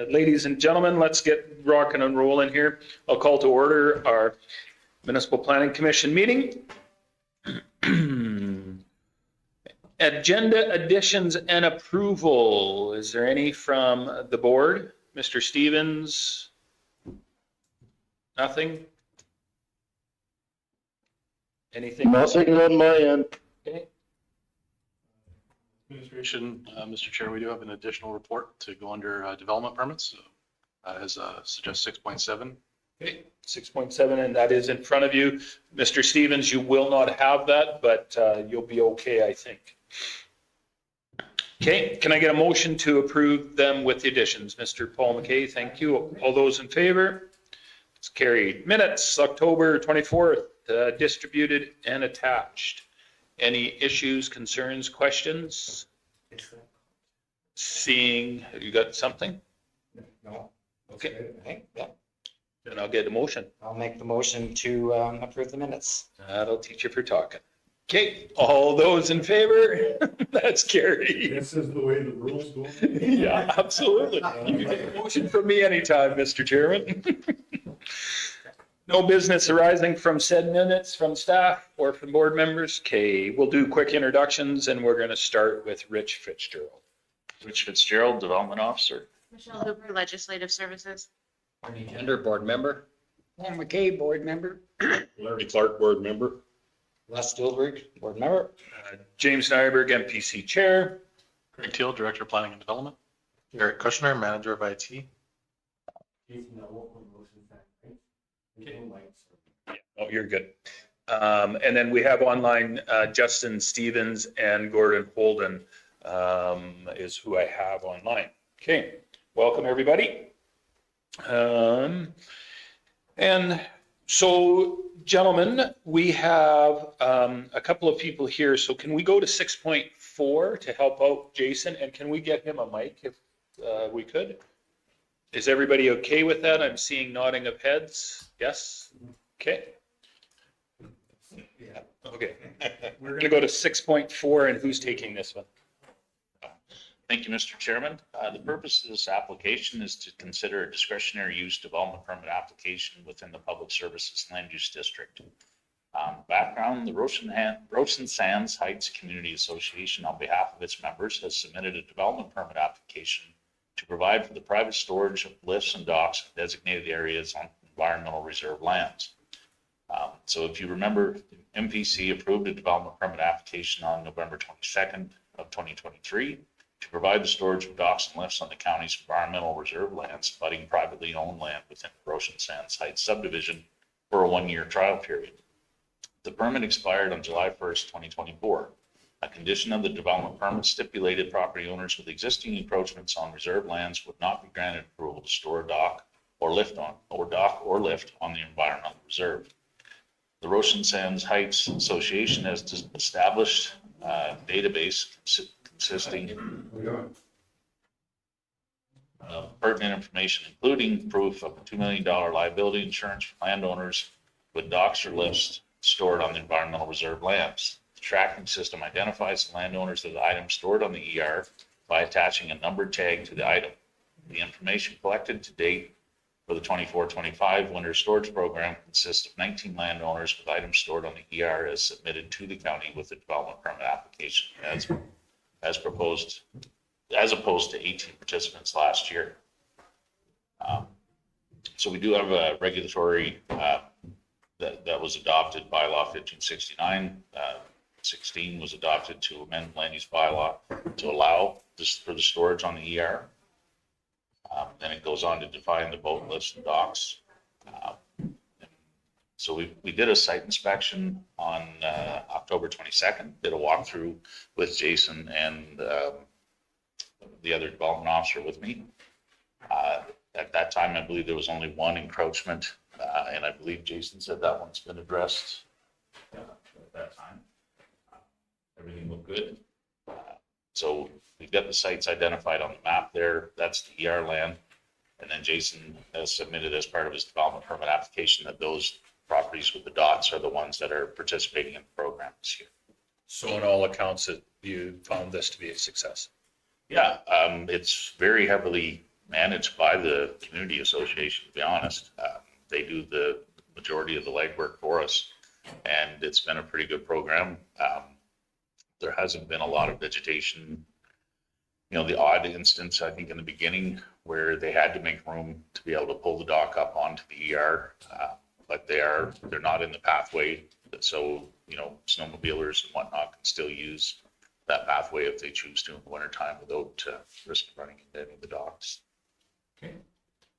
Ladies and gentlemen, let's get rocking and rolling here. I'll call to order our Municipal Planning Commission meeting. Agenda additions and approval. Is there any from the board? Mr. Stevens? Nothing? Anything? Nothing on my end. Okay. Administration, Mr. Chair, we do have an additional report to go under development permits. As suggest 6.7. Okay, 6.7, and that is in front of you. Mr. Stevens, you will not have that, but you'll be okay, I think. Okay, can I get a motion to approve them with the additions? Mr. Paul McKay, thank you. All those in favor? It's carried. Minutes, October 24th, distributed and attached. Any issues, concerns, questions? Seeing, you got something? No. Okay, Yeah, then I'll get a motion. I'll make the motion to approve the minutes. That'll teach you for talking. Okay, all those in favor? That's carried. This is the way the rules go. Yeah, absolutely. You can take a motion from me anytime, Mr. Chairman. No business arising from said minutes from staff or from board members. Okay, we'll do quick introductions and we're going to start with Rich Fitzgerald. Rich Fitzgerald, Development Officer. Michelle Hooper, Legislative Services. Bernie Gender, board member. Paul McKay, board member. Larry Clark, board member. Les Stillberg, board member. James Nyberg, MPC Chair. Craig Teal, Director of Planning and Development. Eric Kushner, Manager of IT. Oh, you're good. And then we have online Justin Stevens and Gordon Holden is who I have online. Okay, welcome everybody. And so, gentlemen, we have a couple of people here. So can we go to 6.4 to help out Jason? And can we get him a mic if we could? Is everybody okay with that? I'm seeing nodding of heads. Yes? Okay. Yeah. Okay. We're going to go to 6.4, and who's taking this one? Thank you, Mr. Chairman. The purpose of this application is to consider a discretionary use development permit application within the Public Services Land Use District. Background, the Roshan Sands Heights Community Association, on behalf of its members, has submitted a development permit application to provide for the private storage of lifts and docks in designated areas on environmental reserve lands. So if you remember, MPC approved a development permit application on November 22nd of 2023 to provide the storage of docks and lifts on the county's environmental reserve lands, abutting privately owned land within the Roshan Sands Heights subdivision for a 1-year trial period. The permit expired on July 1st, 2024. A condition of the development permit stipulated property owners with existing encroachments on reserve lands would not be granted approval to store a dock or lift on the environmental reserve. The Roshan Sands Heights Association has established a database consisting of pertinent information, including proof of a $2 million liability insurance for landowners with docks or lifts stored on the environmental reserve lands. The tracking system identifies the landowners of the item stored on the ER by attaching a numbered tag to the item. The information collected to date for the 24-25 winter storage program consists of 19 landowners with items stored on the ER as submitted to the county with the development permit application as opposed to 18 participants last year. So we do have a regulatory that was adopted, bylaw 1569. 16 was adopted to amend land use bylaw to allow this for the storage on the ER. Then it goes on to define the boat lifts and docks. So we did a site inspection on October 22nd, did a walkthrough with Jason and the other development officer with me. At that time, I believe there was only one encroachment, and I believe Jason said that one's been addressed at that time. Everything looked good. So we've got the sites identified on the map there. That's the ER land. And then Jason has submitted as part of his development permit application that those properties with the dots are the ones that are participating in the program this year. So on all accounts, you found this to be a success. Yeah, it's very heavily managed by the community association, to be honest. They do the majority of the legwork for us, and it's been a pretty good program. There hasn't been a lot of vegetation. You know, the odd instance, I think in the beginning, where they had to make room to be able to pull the dock up onto the ER, but they're not in the pathway. So, you know, snowmobilers and whatnot can still use that pathway if they choose to in the wintertime without risk of running into any of the docks. Okay.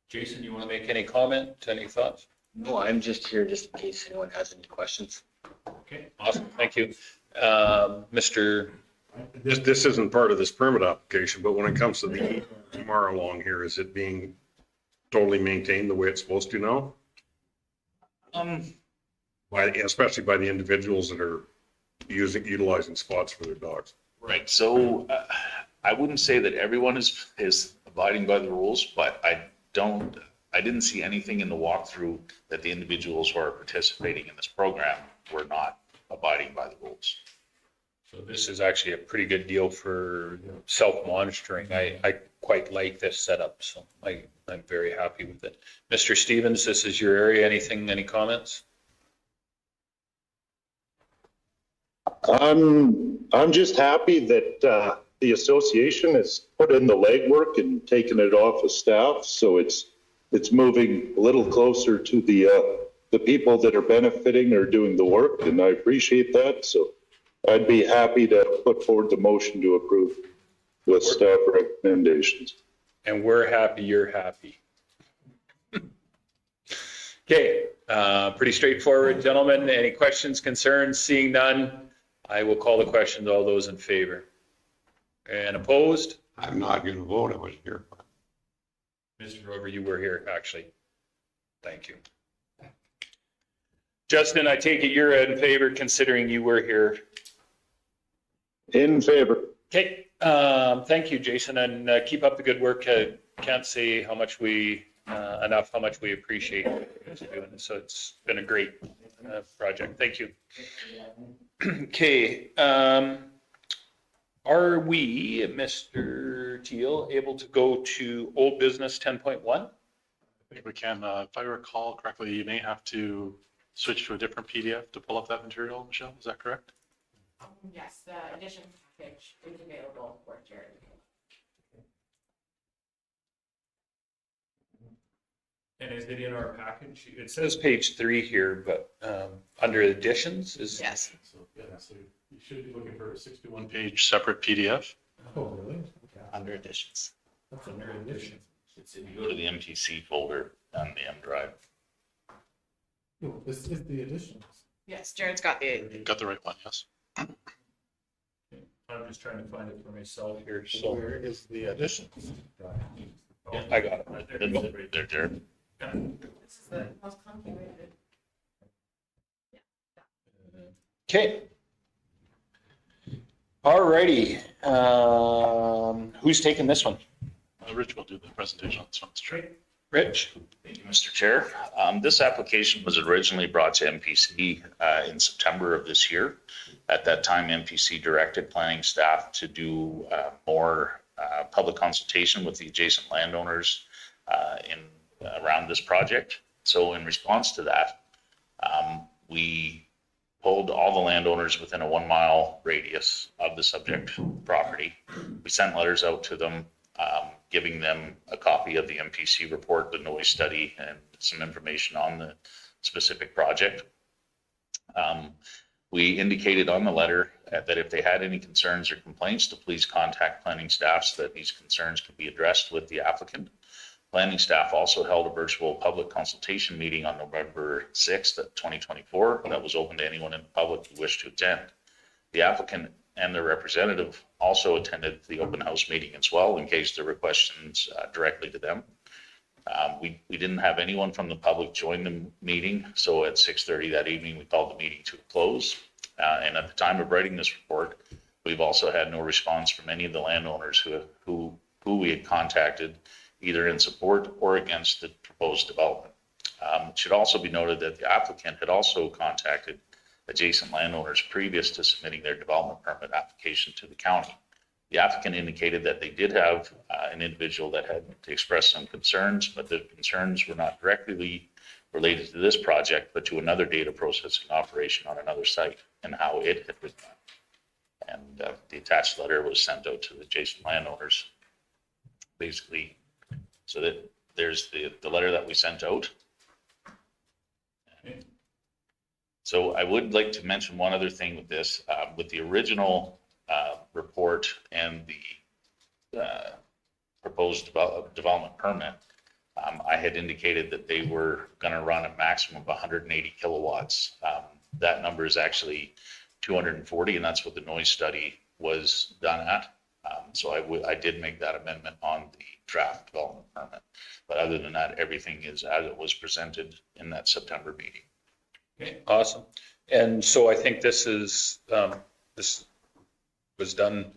Jason, you want to make any comment, any thoughts? No, I'm just here just in case anyone has any questions. Okay, awesome, thank you. Mr. This isn't part of this permit application, but when it comes to the tomorrow along here, is it being totally maintained the way it's supposed to now? Especially by the individuals that are utilizing spots for their dogs. Right. So I wouldn't say that everyone is abiding by the rules, but I didn't see anything in the walkthrough that the individuals who are participating in this program were not abiding by the rules. So this is actually a pretty good deal for self-monitoring. I quite like this setup, so I'm very happy with it. Mr. Stevens, this is your area. Any comments? I'm just happy that the association has put in the legwork and taken it off of staff, so it's moving a little closer to the people that are benefiting or doing the work, and I appreciate that. So I'd be happy to put forward the motion to approve with staff recommendations. And we're happy you're happy. Okay, pretty straightforward, gentlemen. Any questions, concerns? Seeing none, I will call the question to all those in favor. And opposed? I'm not going to vote. I was here. Mr. Grover, you were here, actually. Thank you. Justin, I take it you're in favor, considering you were here. In favor. Okay, thank you, Jason, and keep up the good work. Can't say how much enough how much we appreciate what you guys are doing. So it's been a great project. Thank you. Okay, are we, Mr. Teal, able to go to old business 10.1? I think we can, if I recall correctly, you may have to switch to a different PDF to pull up that material, Michelle, is that correct? Yes, the addition package is available for Jared. And is it in our package? It says page 3 here, but under additions is. Yes. So you should be looking for a 61-page separate PDF. Oh, really? Under additions. That's under addition. If you go to the MPC folder on the M drive. No, this is the additions. Yes, Jared's got the. Got the right one, yes. I'm just trying to find it for myself here, so. Where is the additions? Yeah, I got it. There you go. Right there, Jared. This is the most complicated. Okay. All righty. Who's taking this one? Rich will do the presentation on this one, Mr. Chair. Rich? Thank you, Mr. Chair. This application was originally brought to MPC in September of this year. At that time, MPC directed planning staff to do more public consultation with the adjacent landowners around this project. So in response to that, we polled all the landowners within a 1 mile radius of the subject property. We sent letters out to them, giving them a copy of the MPC report, the noise study, and some information on the specific project. We indicated on the letter that if they had any concerns or complaints, to please contact planning staff so that these concerns could be addressed with the applicant. Planning staff also held a virtual public consultation meeting on November 6th, 2024, that was open to anyone in the public who wished to attend. The applicant and their representative also attended the open house meeting as well, in case there were questions directly to them. We didn't have anyone from the public join the meeting, so at 6:30 that evening, we called the meeting to a close. And at the time of writing this report, we've also had no response from any of the landowners who we had contacted, either in support or against the proposed development. It should also be noted that the applicant had also contacted adjacent landowners previous to submitting their development permit application to the county. The applicant indicated that they did have an individual that had expressed some concerns, but the concerns were not directly related to this project, but to another data processing operation on another site and how it had been done. And the attached letter was sent out to the adjacent landowners, basically, so that there's the letter that we sent out. So I would like to mention one other thing with this, with the original report and the proposed development permit. I had indicated that they were going to run a maximum of 180 kilowatts. That number is actually 240, and that's what the noise study was done at. So I did make that amendment on the draft development permit. But other than that, everything is as it was presented in that September meeting. Okay, awesome. And so I think this is, this was done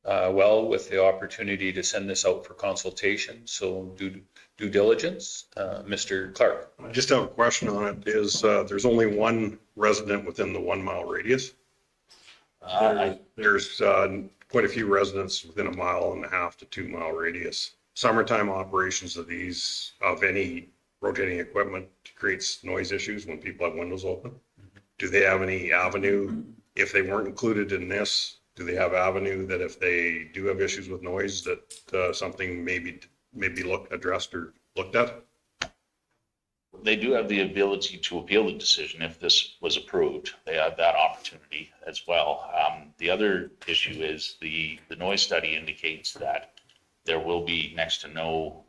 well with the opportunity to send this out for consultation. So due diligence, Mr. Clark. I just have a question on it. Is there's only one resident within the 1 mile radius? There's quite a few residents within 1.5 mile to 2 mile radius. Summertime operations of these, of any rotating equipment, creates noise issues when people have windows open. Do they have any avenue, if they weren't included in this, do they have avenue that if they do have issues with noise that something maybe addressed or looked at? They do have the ability to appeal the decision if this was approved. They have that opportunity as well. The other issue is the noise study indicates that there will be next to no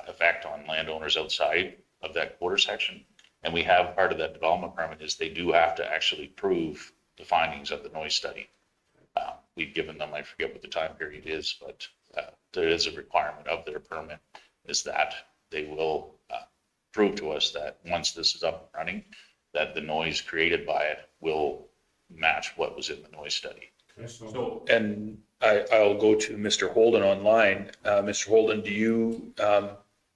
effect on landowners outside of that quarter section. And we have part of that development permit is they do have to actually prove the findings of the noise study. We've given them, I forget what the time period is, but there is a requirement of their permit is that they will prove to us that once this is up and running, that the noise created by it will match what was in the noise study. So, and I'll go to Mr. Holden online. Mr. Holden, do you,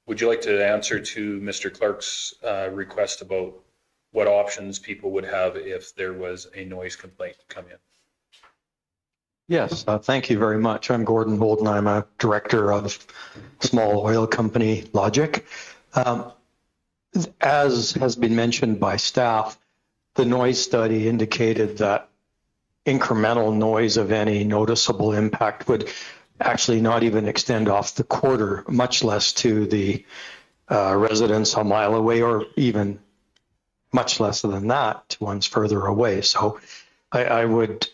would you like to answer to Mr. Clark's request about what options people would have if there was a noise complaint come in? Yes, thank you very much. I'm Gordon Holden. I'm a director of small oil company Logic. As has been mentioned by staff, the noise study indicated that incremental noise of any noticeable impact would actually not even extend off the quarter, much less to the residents a mile away, or even much less than that to ones further away. So I would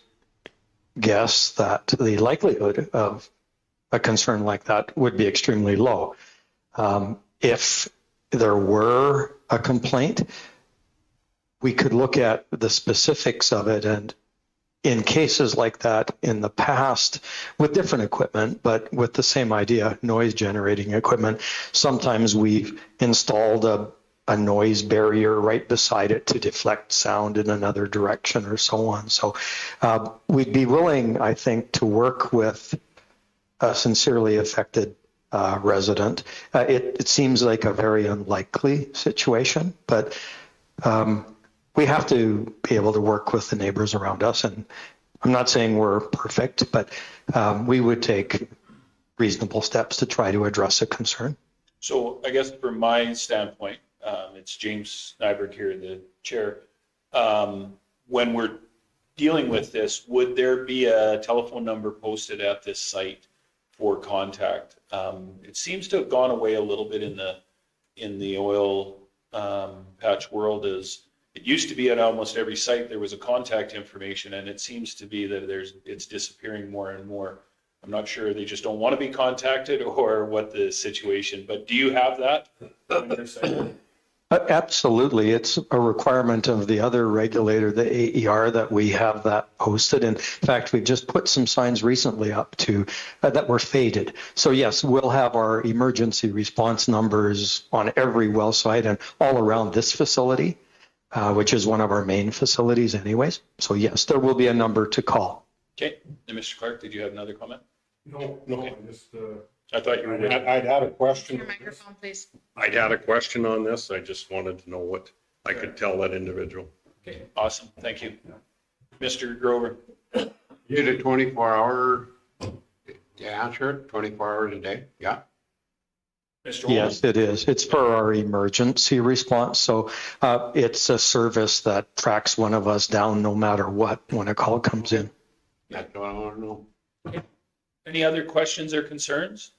guess that the likelihood of a concern like that would be extremely low. If there were a complaint, we could look at the specifics of it, and in cases like that in the past with different equipment, but with the same idea, noise generating equipment, sometimes we've installed a noise barrier right beside it to deflect sound in another direction or so on. So we'd be willing, I think, to work with a sincerely affected resident. It seems like a very unlikely situation, but we have to be able to work with the neighbors around us. And I'm not saying we're perfect, but we would take reasonable steps to try to address a concern. So I guess from my standpoint, it's James Nyberg here, the chair. When we're dealing with this, would there be a telephone number posted at this site for contact? It seems to have gone away a little bit in the oil patch world. Is it used to be at almost every site there was a contact information, and it seems to be that it's disappearing more and more. I'm not sure they just don't want to be contacted or what the situation, but do you have that on your site? Absolutely. It's a requirement of the other regulator, the AER, that we have that posted. In fact, we've just put some signs recently up to that were faded. So yes, we'll have our emergency response numbers on every well site and all around this facility, which is one of our main facilities anyways. So yes, there will be a number to call. Okay. And Mr. Clark, did you have another comment? No, Okay. I just, I thought you were. I'd had a question. Your microphone, please. I'd had a question on this. I just wanted to know what I could tell that individual. Okay, awesome. Thank you. Mr. Grover. You did a 24-hour Yeah, sure, 24 hours a day, yeah. Mr. Holden? Yes, it is. It's for our emergency response. So it's a service that tracks one of us down no matter what when a call comes in. That's what I want to know. Any other questions or concerns?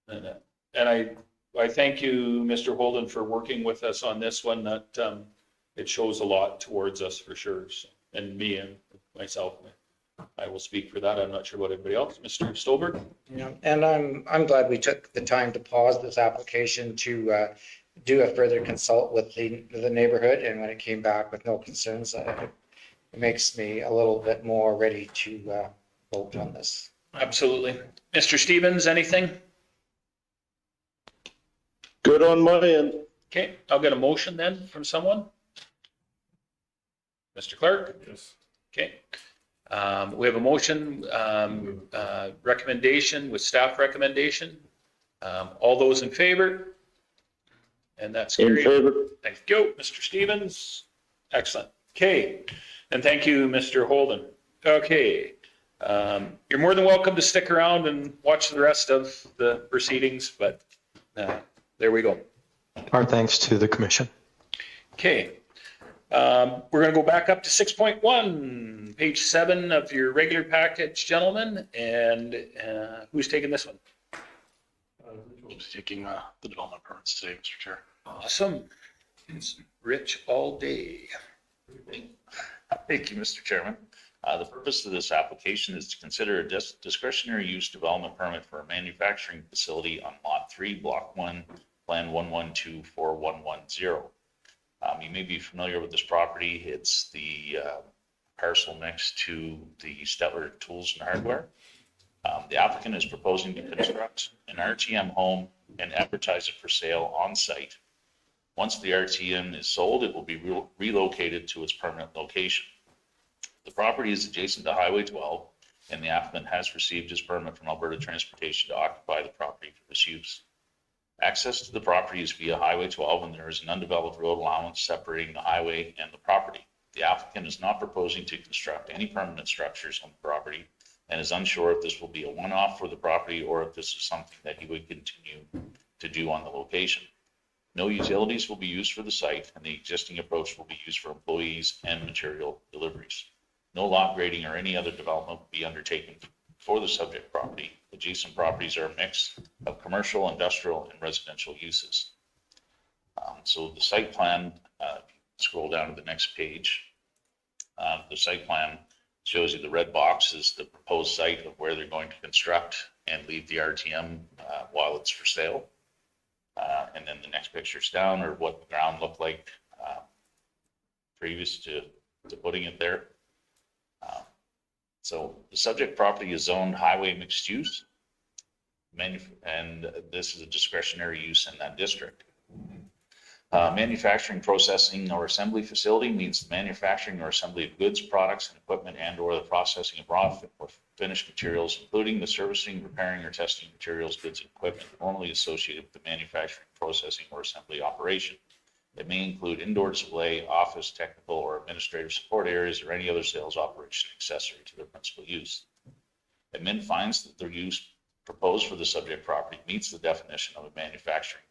And I thank you, Mr. Holden, for working with us on this one. That it shows a lot towards us for sure. So, and me and myself, I will speak for that. I'm not sure about everybody else. Mr. Stolberg? Yeah, and I'm glad we took the time to pause this application to do a further consult with the neighborhood. And when it came back with no concerns, it makes me a little bit more ready to vote on this. Absolutely. Mr. Stevens, anything? Good on my end. Okay, I'll get a motion then from someone. Mr. Clark? Yes. Okay. We have a motion, recommendation with staff recommendation. All those in favor? And that's In carried. favor? Thank you, Mr. Stevens. Excellent. Okay, and thank you, Mr. Holden. Okay, you're more than welcome to stick around and watch the rest of the proceedings, but there we go. Our thanks to the commission. Okay, we're going to go back up to 6.1, page 7 of your regular package, gentlemen. And who's taking this one? We'll be taking the development permits today, Mr. Chair. Awesome. It's Rich all day. Thank you, Mr. Chairman. The purpose of this application is to consider a discretionary use development permit for a manufacturing facility on Lot 3, Block 1, Plan 1124110. You may be familiar with this property. It's the parcel next to the Stettler Tools and Hardware. The applicant is proposing to construct an RTM home and advertise it for sale on site. Once the RTM is sold, it will be relocated to its permanent location. The property is adjacent to Highway 12, and the applicant has received his permit from Alberta Transportation to occupy the property for this use. Access to the property is via Highway 12, and there is an undeveloped road allowance separating the highway and the property. The applicant is not proposing to construct any permanent structures on the property and is unsure if this will be a one-off for the property or if this is something that he would continue to do on the location. No utilities will be used for the site, and the existing approach will be used for employees and material deliveries. No lot grading or any other development will be undertaken for the subject property. Adjacent properties are a mix of commercial, industrial, and residential uses. So the site plan, scroll down to the next page. The site plan shows you the red box is the proposed site of where they're going to construct and leave the RTM while it's for sale. And then the next pictures down are what the ground looked like previous to putting it there. So the subject property is zoned highway mixed use, and this is a discretionary use in that district. Manufacturing, processing, or assembly facility means the manufacturing or assembly of goods, products, and equipment, and or the processing of raw or finished materials, including the servicing, repairing, or testing materials, goods, and equipment normally associated with the manufacturing, processing, or assembly operation. It may include indoor display, office, technical, or administrative support areas, or any other sales operation accessory to their principal use. Admin finds that the use proposed for the subject property meets the definition of a manufacturing,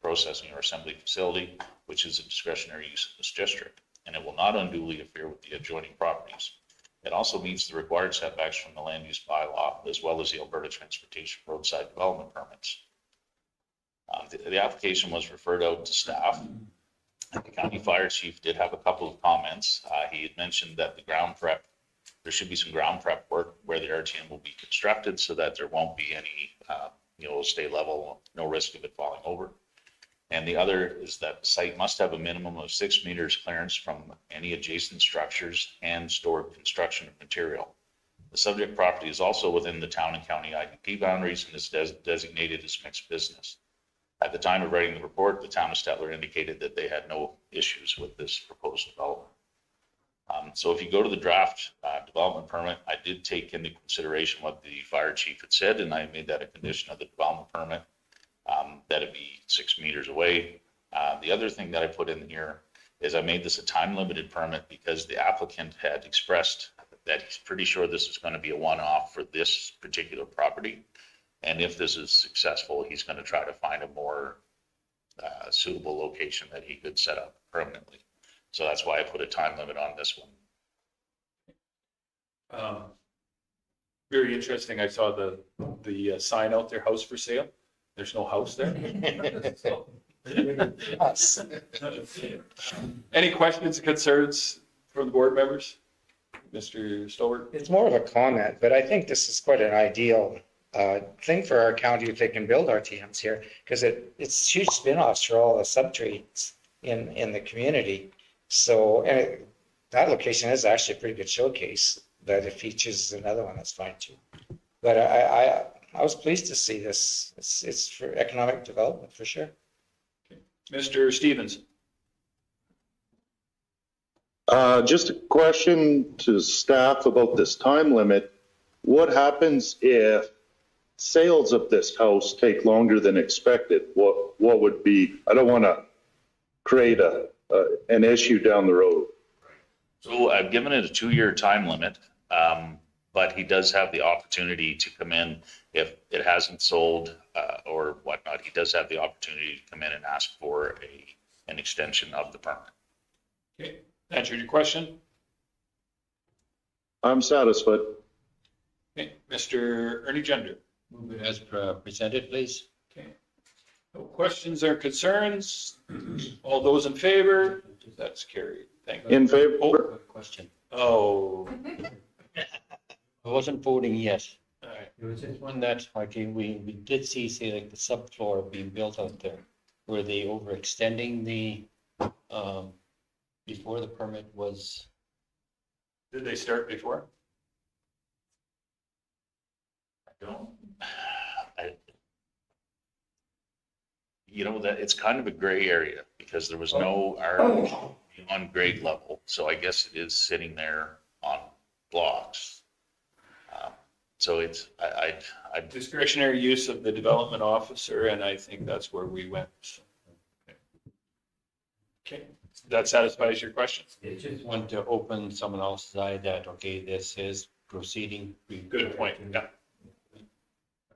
processing, or assembly facility, which is a discretionary use in this district, and it will not unduly interfere with the adjoining properties. It also meets the required setbacks from the land use bylaw, as well as the Alberta Transportation Roadside Development Permits. The application was referred out to staff. The county fire chief did have a couple of comments. He had mentioned that the ground prep, there should be some ground prep work where the RTM will be constructed so that there won't be any, stay level, no risk of it falling over. And the other is that the site must have a minimum of 6 meters clearance from any adjacent structures and stored construction material. The subject property is also within the town and county IDP boundaries and is designated as mixed business. At the time of writing the report, the town of Stettler indicated that they had no issues with this proposed development. So if you go to the draft development permit, I did take into consideration what the fire chief had said, and I made that a condition of the development permit, that it be 6 meters away. The other thing that I put in here is I made this a time limited permit because the applicant had expressed that he's pretty sure this is going to be a one-off for this particular property. And if this is successful, he's going to try to find a more suitable location that he could set up permanently. So that's why I put a time limit on this one. Very interesting. I saw the sign out there, house for sale. There's no house there. Any questions, concerns from the board members? Mr. Stolberg? It's more of a comment, but I think this is quite an ideal thing for our county if they can build RTMs here, because it's huge spin-offs for all the subtrades in the community. So, and that location is actually a pretty good showcase, but if he chooses another one, that's fine too. But I was pleased to see this. It's for economic development for sure. Mr. Stevens? Just a question to staff about this time limit. What happens if sales of this house take longer than expected? What would be, I don't want to create an issue down the road. So I've given it a 2-year time limit, but he does have the opportunity to come in if it hasn't sold or whatnot. He does have the opportunity to come in and ask for an extension of the permit. Okay, answered your question. I'm satisfied. Okay, Mr. Ernie Gender? Move it as presented, please. Okay. No questions or concerns? All those in favor? That's carried. Thank you. In favor? Question. Oh, I wasn't voting yes. all right. It was just one that, okay, we did see, say, like the subfloor being built out there. Were they overextending the, before the permit was? Did they start before? That it's kind of a gray area because there was no R on grade level. So I guess it is sitting there on blocks. So it's, I Discretionary use of the development officer, and I think that's where we went. So, okay, that satisfies your question? It just wanted to open someone else's eye that, okay, this is proceeding. Good point. Yeah.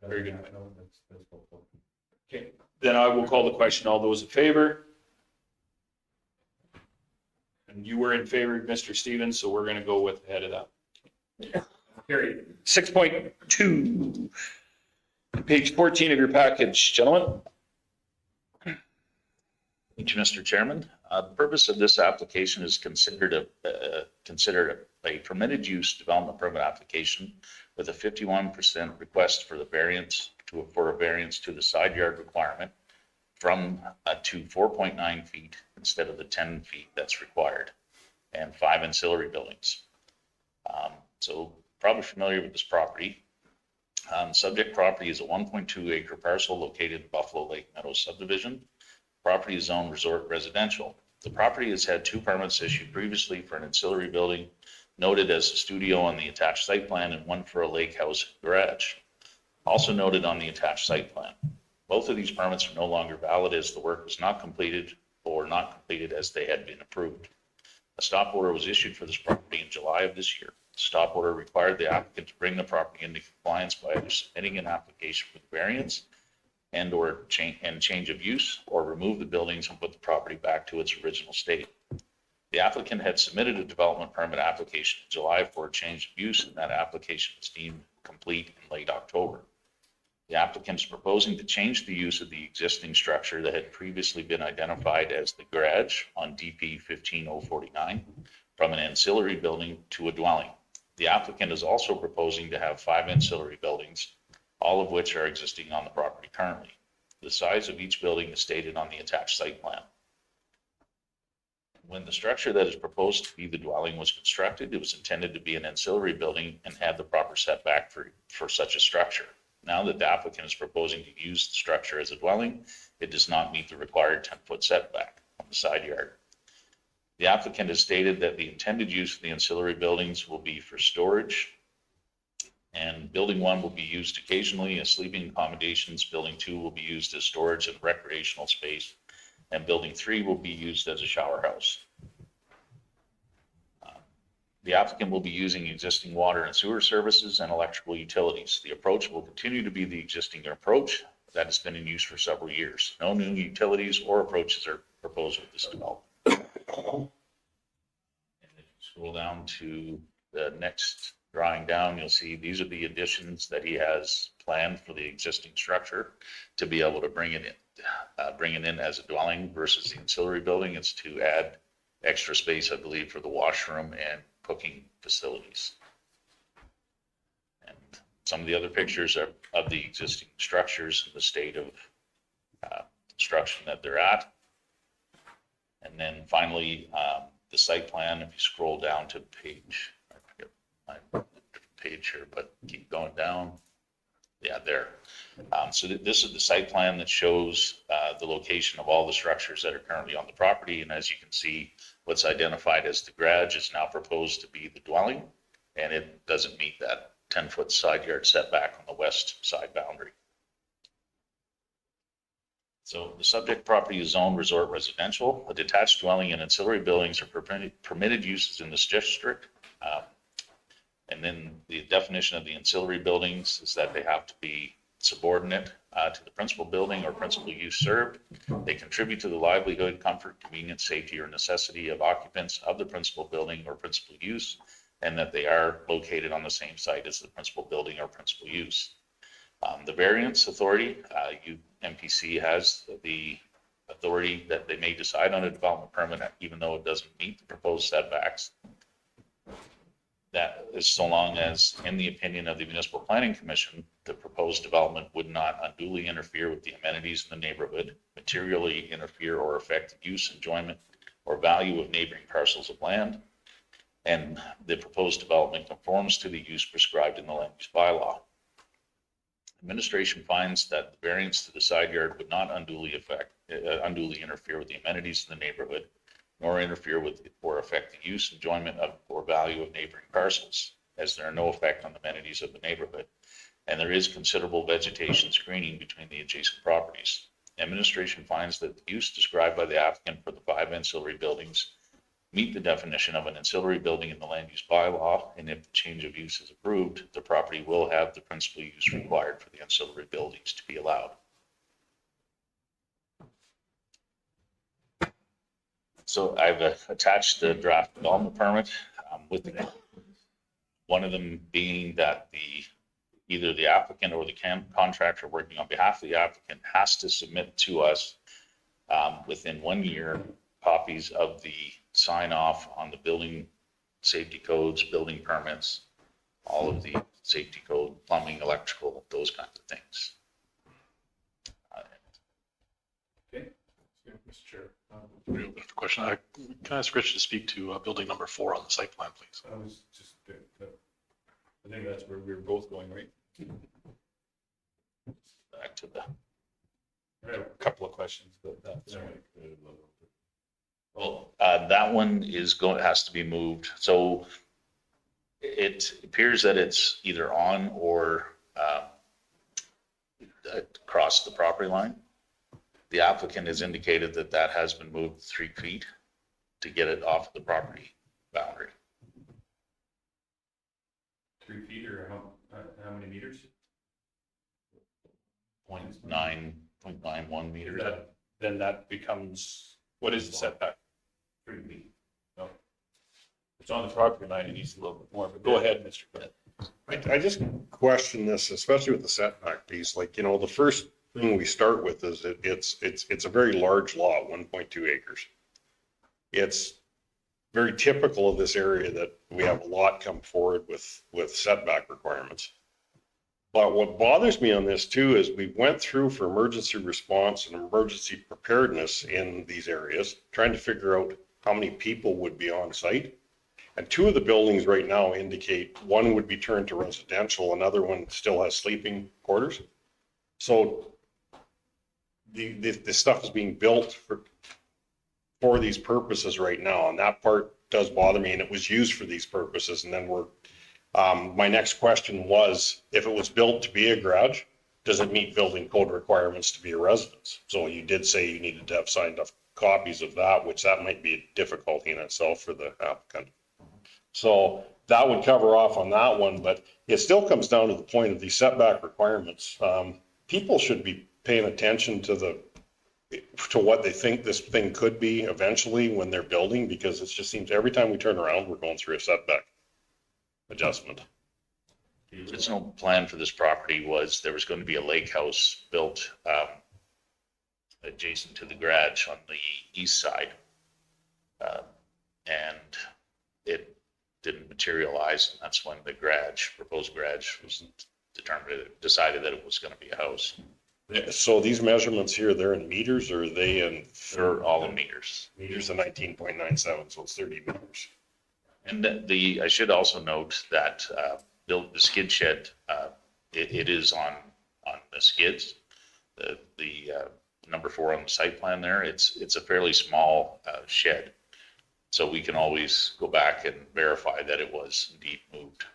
Very good point. Okay, then I will call the question. All those in favor? And you were in favor, Mr. Stevens, so we're going to go with the head of that. Carried. 6.2, page 14 of your package, gentlemen. Thank you, Mr. Chairman. The purpose of this application is considered a permitted use development permit application with a 51% request for the variance for a variance to the side yard requirement from to 4.9 feet instead of the 10 feet that's required, and 5 ancillary buildings. So probably familiar with this property. Subject property is a 1.2 acre parcel located in Buffalo Lake Meadows subdivision. Property is zoned resort residential. The property has had 2 permits issued previously for an ancillary building noted as a studio on the attached site plan and 1 for a lake house garage, also noted on the attached site plan. Both of these permits are no longer valid as the work was not completed or not completed as they had been approved. A stop order was issued for this property in July of this year. The stop order required the applicant to bring the property into compliance by either submitting an application for the variance and/or change of use, or remove the buildings and put the property back to its original state. The applicant had submitted a development permit application in July for a change of use, and that application was deemed complete in late October. The applicant is proposing to change the use of the existing structure that had previously been identified as the garage on DP 15049 from an ancillary building to a dwelling. The applicant is also proposing to have 5 ancillary buildings, all of which are existing on the property currently. The size of each building is stated on the attached site plan. When the structure that is proposed to be the dwelling was constructed, it was intended to be an ancillary building and had the proper setback for such a structure. Now that the applicant is proposing to use the structure as a dwelling, it does not meet the required 10-foot setback on the side yard. The applicant has stated that the intended use of the ancillary buildings will be for storage, and building 1 will be used occasionally as sleeping accommodations. Building 2 will be used as storage and recreational space, and building 3 will be used as a shower house. The applicant will be using existing water and sewer services and electrical utilities. The approach will continue to be the existing approach that has been in use for several years. No new utilities or approaches are proposed with this development. And if you scroll down to the next drawing down, you'll see these are the additions that he has planned for the existing structure to be able to bring it in as a dwelling versus the ancillary building. It's to add extra space, I believe, for the washroom and cooking facilities. And some of the other pictures are of the existing structures and the state of construction that they're at. And then finally, the site plan, if you scroll down to page, I forget my page here, but keep going down. Yeah, there. So this is the site plan that shows the location of all the structures that are currently on the property. And as you can see, what's identified as the garage is now proposed to be the dwelling, and it doesn't meet that 10-foot side yard setback on the west side boundary. So the subject property is zoned resort residential. A detached dwelling and ancillary buildings are permitted uses in this district. And then the definition of the ancillary buildings is that they have to be subordinate to the principal building or principal use served. They contribute to the livelihood, comfort, convenience, safety, or necessity of occupants of the principal building or principal use, and that they are located on the same site as the principal building or principal use. The variance authority, MPC has the authority that they may decide on a development permit even though it doesn't meet the proposed setbacks. That is so long as, in the opinion of the Municipal Planning Commission, the proposed development would not unduly interfere with the amenities in the neighborhood, materially interfere or affect the use, enjoyment, or value of neighboring parcels of land, and the proposed development conforms to the use prescribed in the land use bylaw. Administration finds that the variance to the side yard would not unduly interfere with the amenities in the neighborhood, nor interfere with or affect the use, enjoyment of, or value of neighboring parcels, as there are no effect on the amenities of the neighborhood, and there is considerable vegetation screening between the adjacent properties. Administration finds that the use described by the applicant for the 5 ancillary buildings meet the definition of an ancillary building in the land use bylaw, and if the change of use is approved, the property will have the principal use required for the ancillary buildings to be allowed. So I've attached the draft development permit with one of them being that either the applicant or the contractor working on behalf of the applicant has to submit to us within 1 year copies of the sign off on the building safety codes, building permits, all of the safety code, plumbing, electrical, those kinds of things. Mr. Chair, real quick question. Can I ask Rich to speak to building number 4 on the site plan, please? I was just, I think that's where we were both going, right? Back to the, I have a couple of questions, but that's all right. well, that one has to be moved. So it appears that it's either on or across the property line. The applicant has indicated that that has been moved 3 feet to get it off the property boundary. 3 feet or how many meters? 0.91 meters. Then that becomes, what is the setback? 3 feet. No. It's on the property line, it needs a little bit more, but go ahead, Mr. Clerk. I just question this, especially with the setback piece. Like, you know, the first thing we start with is it's a very large lot, 1.2 acres. It's very typical of this area that we have a lot come forward with setback requirements. But what bothers me on this too is we went through for emergency response and emergency preparedness in these areas, trying to figure out how many people would be on site. And 2 of the buildings right now indicate one would be turned to residential, another one still has sleeping quarters. So the stuff is being built for these purposes right now, and that part does bother me, and it was used for these purposes. And then my next question was, if it was built to be a garage, does it meet building code requirements to be a residence? So you did say you needed to have signed off copies of that, which that might be a difficulty in itself for the applicant. So that would cover off on that one, but it still comes down to the point of these setback requirements. People should be paying attention to what they think this thing could be eventually when they're building, because it just seems every time we turn around, we're going through a setback adjustment. The original plan for this property was there was going to be a lake house built adjacent to the garage on the east side. And it didn't materialize, and that's when the proposed garage was decided that it was going to be a house. So these measurements here, they're in meters, or are they in? They're all in meters. Meters of 19.97, so it's 30 meters. And I should also note that the skid shed, it is on the skids. The number 4 on the site plan there, it's a fairly small shed. So we can always go back and verify that it was indeed moved.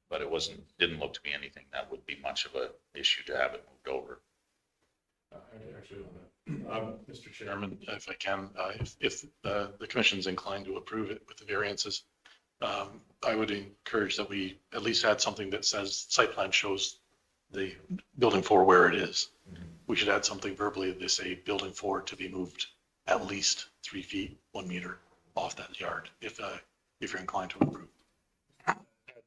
But it didn't look to be anything that would be much of an issue to have it moved over. Mr. Chairman, if I can, if the commission's inclined to approve it with the variances, I would encourage that we at least add something that says site plan shows the building 4 where it is. We should add something verbally that they say building 4 to be moved at least 3 feet, 1 meter off that yard, if you're inclined to approve.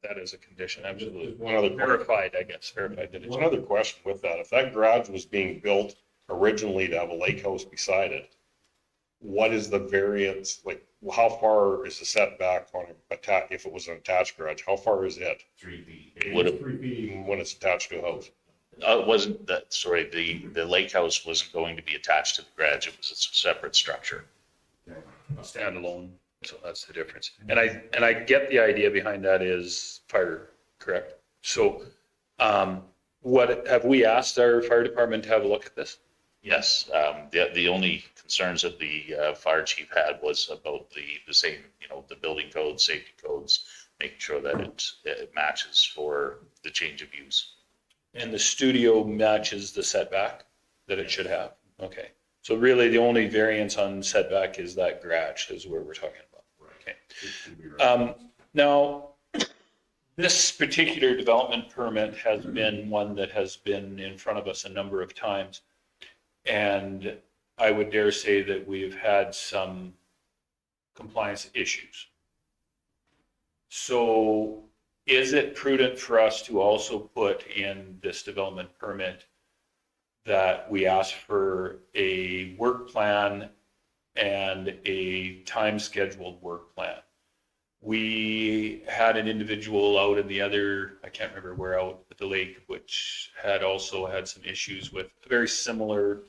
That is a condition, absolutely. One other Verified, I guess, verified that it's. One other question with that, if that garage was being built originally to have a lake house beside it, what is the variance, like, how far is the setback on if it was an attached garage, how far is it? 3 feet. It would have, 3 feet when it's attached to a house? it wasn't that, sorry, the lake house wasn't going to be attached to the garage. It was a separate structure. Standalone, so that's the difference. And I get the idea behind that is fire, correct? So, what, have we asked our fire department to have a look at this? Yes, the only concerns that the fire chief had was about the same, the building codes, safety codes, making sure that it matches for the change of use. And the studio matches the setback that it should have. Okay. So really the only variance on setback is that garage is where we're talking about. Okay. Now, this particular development permit has been one that has been in front of us a number of times. And I would dare say that we've had some compliance issues. So is it prudent for us to also put in this development permit that we ask for a work plan and a time scheduled work plan? We had an individual out in the other, I can't remember where out at the lake, which had also had some issues with a very similar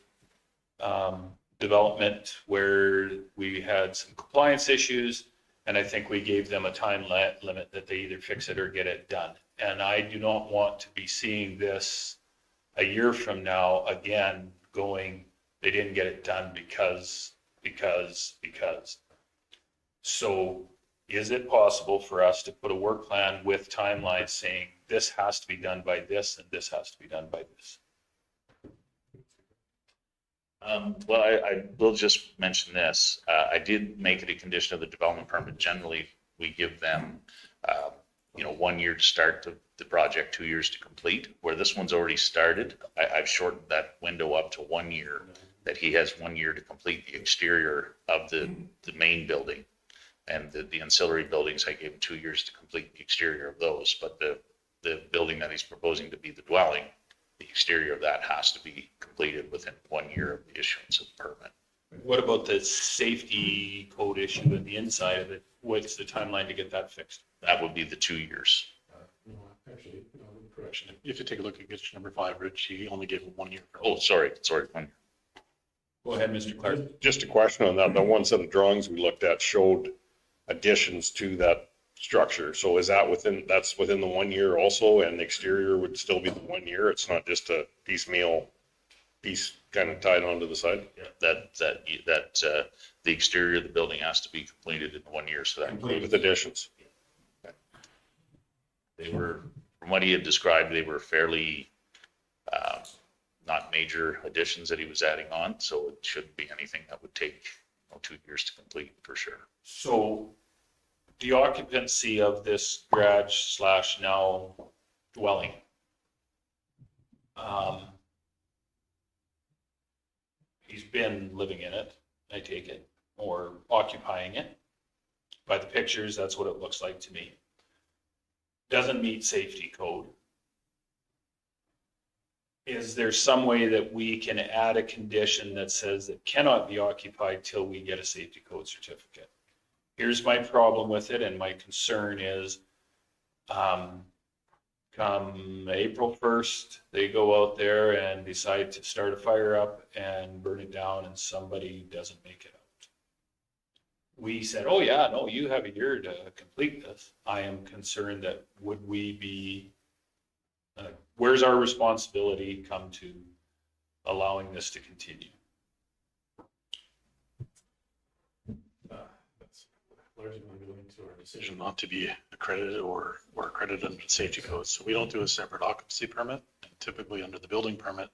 development where we had some compliance issues. And I think we gave them a time limit that they either fix it or get it done. And I do not want to be seeing this a year from now again going, they didn't get it done because. So is it possible for us to put a work plan with timelines saying this has to be done by this and this has to be done by this? Well, I will just mention this. I did make it a condition of the development permit. Generally, we give them, 1 year to start the project, 2 years to complete. Where this one's already started, I've shortened that window up to 1 year, that he has 1 year to complete the exterior of the main building. And the ancillary buildings, I gave him 2 years to complete the exterior of those. But the building that he's proposing to be the dwelling, the exterior of that has to be completed within 1 year of the issuance of the permit. What about the safety code issue in the inside of it? What's the timeline to get that fixed? That would be the 2 years. Actually, correction. If you take a look at condition number 5, Rich, he only gave him 1 year. Oh, sorry, 1 year. Go ahead, Mr. Clark. Just a question on that. The one set of drawings we looked at showed additions to that structure. So is that that's within the 1 year also, and the exterior would still be the 1 year? It's not just a piecemeal piece kind of tied onto the side? That the exterior of the building has to be completed in 1 year, so that includes. With additions? They were, from what he had described, they were fairly, not major additions that he was adding on, so it shouldn't be anything that would take 2 years to complete for sure. So the occupancy of this garage slash now dwelling. He's been living in it, I take it, or occupying it. By the pictures, that's what it looks like to me. Doesn't meet safety code. Is there some way that we can add a condition that says it cannot be occupied till we get a safety code certificate? Here's my problem with it, and my concern is, come April 1st, they go out there and decide to start a fire up and burn it down, and somebody doesn't make it out. We said, oh yeah, no, you have a year to complete this. I am concerned that would we be, where's our responsibility come to allowing this to continue? That's largely going to go into our decision not to be accredited or accredited under the safety code. So we don't do a separate occupancy permit. And typically under the building permit,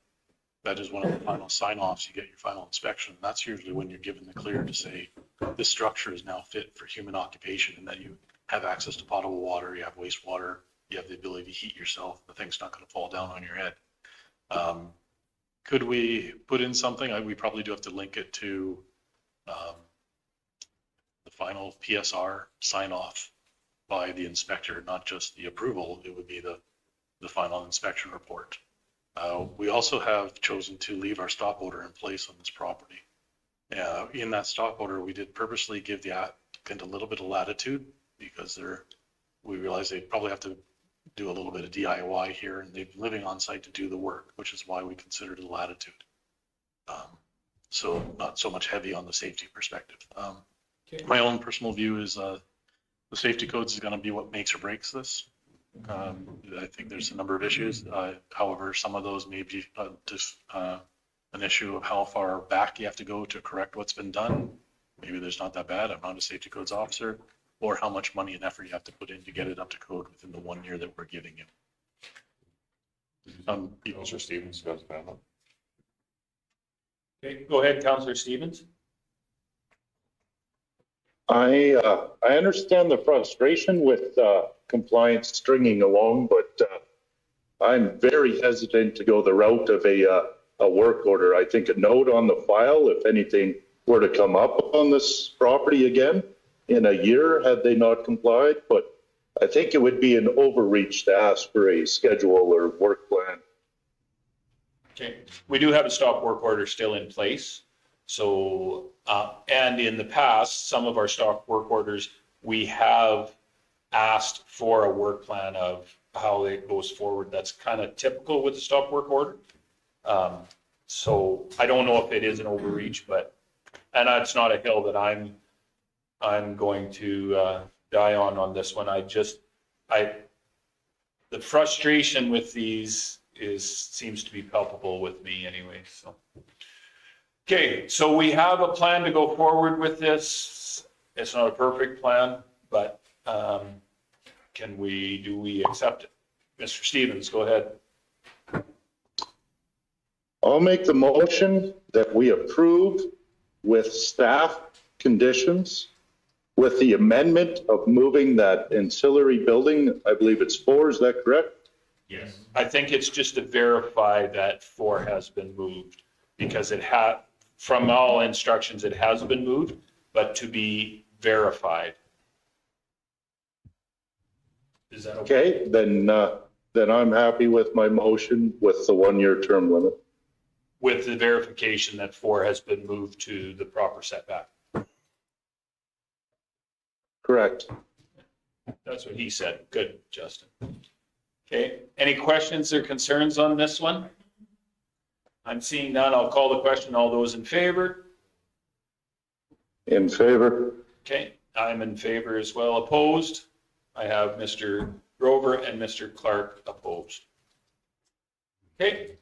that is one of the final sign-offs. You get your final inspection. That's usually when you're given the clear to say this structure is now fit for human occupation, and that you have access to potable water, you have wastewater, you have the ability to heat yourself. The thing's not going to fall down on your head. Could we put in something? We probably do have to link it to the final PSR sign off by the inspector, not just the approval. It would be the final inspection report. We also have chosen to leave our stop order in place on this property. In that stop order, we did purposely give the applicant a little bit of latitude because we realized they probably have to do a little bit of DIY here, and they've been living on site to do the work, which is why we considered it a latitude. So not so much heavy on the safety perspective. My own personal view is the safety codes is going to be what makes or breaks this. I think there's a number of issues. However, some of those may be just an issue of how far back you have to go to correct what's been done. Maybe there's not that bad. I'm not a safety codes officer. Or how much money and effort you have to put in to get it up to code within the 1 year that we're giving you. Councillor Stevens got his hand up. Okay, go ahead, Councillor Stevens. I understand the frustration with compliance stringing along, but I'm very hesitant to go the route of a work order. I think a note on the file, if anything were to come up on this property again in a year had they not complied, but I think it would be an overreach to ask for a schedule or work plan. Okay, we do have a stop work order still in place. So, and in the past, some of our stop work orders, we have asked for a work plan of how it goes forward. That's kind of typical with the stop work order. So I don't know if it is an overreach, but, and that's not a hill that I'm going to die on this one. The frustration with these seems to be palpable with me anyway, so. Okay, so we have a plan to go forward with this. It's not a perfect plan, but do we accept it? Mr. Stevens, go ahead. I'll make the motion that we approve with staff conditions with the amendment of moving that ancillary building. I believe it's 4, is that correct? Yes. I think it's just to verify that 4 has been moved because from all instructions, it has been moved, but to be verified. Is that okay? Okay, then I'm happy with my motion with the 1-year term limit. With the verification that 4 has been moved to the proper setback. Correct. That's what he said. Good, Justin. Okay, any questions or concerns on this one? I'm seeing none. I'll call the question. All those in favor? In favor. Okay, I'm in favor as well. Opposed? I have Mr. Grover and Mr. Clark opposed. Okay,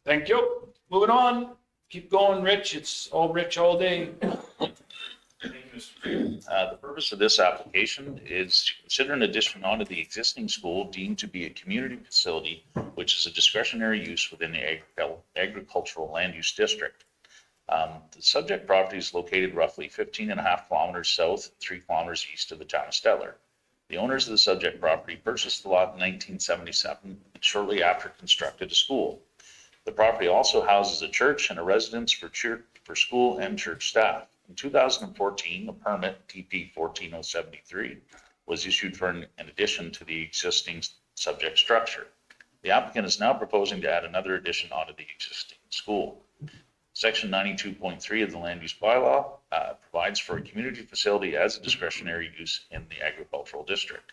thank you. Moving on. Keep going, Rich. It's all Rich all day. The purpose of this application is to consider an addition onto the existing school deemed to be a community facility, which is a discretionary use within the agricultural land use district. The subject property is located roughly 15.5 kilometers south, 3 kilometers east of the town of Stettler. The owners of the subject property purchased the lot in 1977 and shortly after constructed a school. The property also houses a church and a residence for school and church staff. In 2014, a permit, TP 14073, was issued for an addition to the existing subject structure. The applicant is now proposing to add another addition onto the existing school. Section 92.3 of the land use bylaw provides for a community facility as a discretionary use in the agricultural district.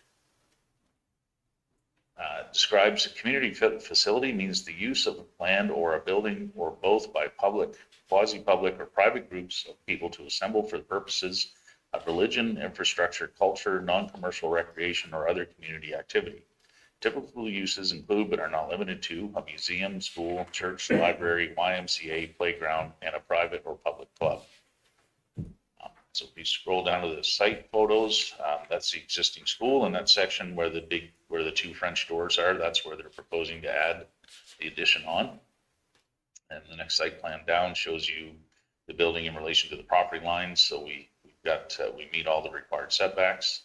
Describes a community facility means the use of land or a building or both by public, quasi-public, or private groups of people to assemble for the purposes of religion, infrastructure, culture, non-commercial recreation, or other community activity. Typical uses include, but are not limited to, a museum, school, church, library, YMCA, playground, and a private or public club. So if you scroll down to the site photos, that's the existing school, and that section where the 2 French doors are, that's where they're proposing to add the addition on. And the next site plan down shows you the building in relation to the property lines. So we meet all the required setbacks.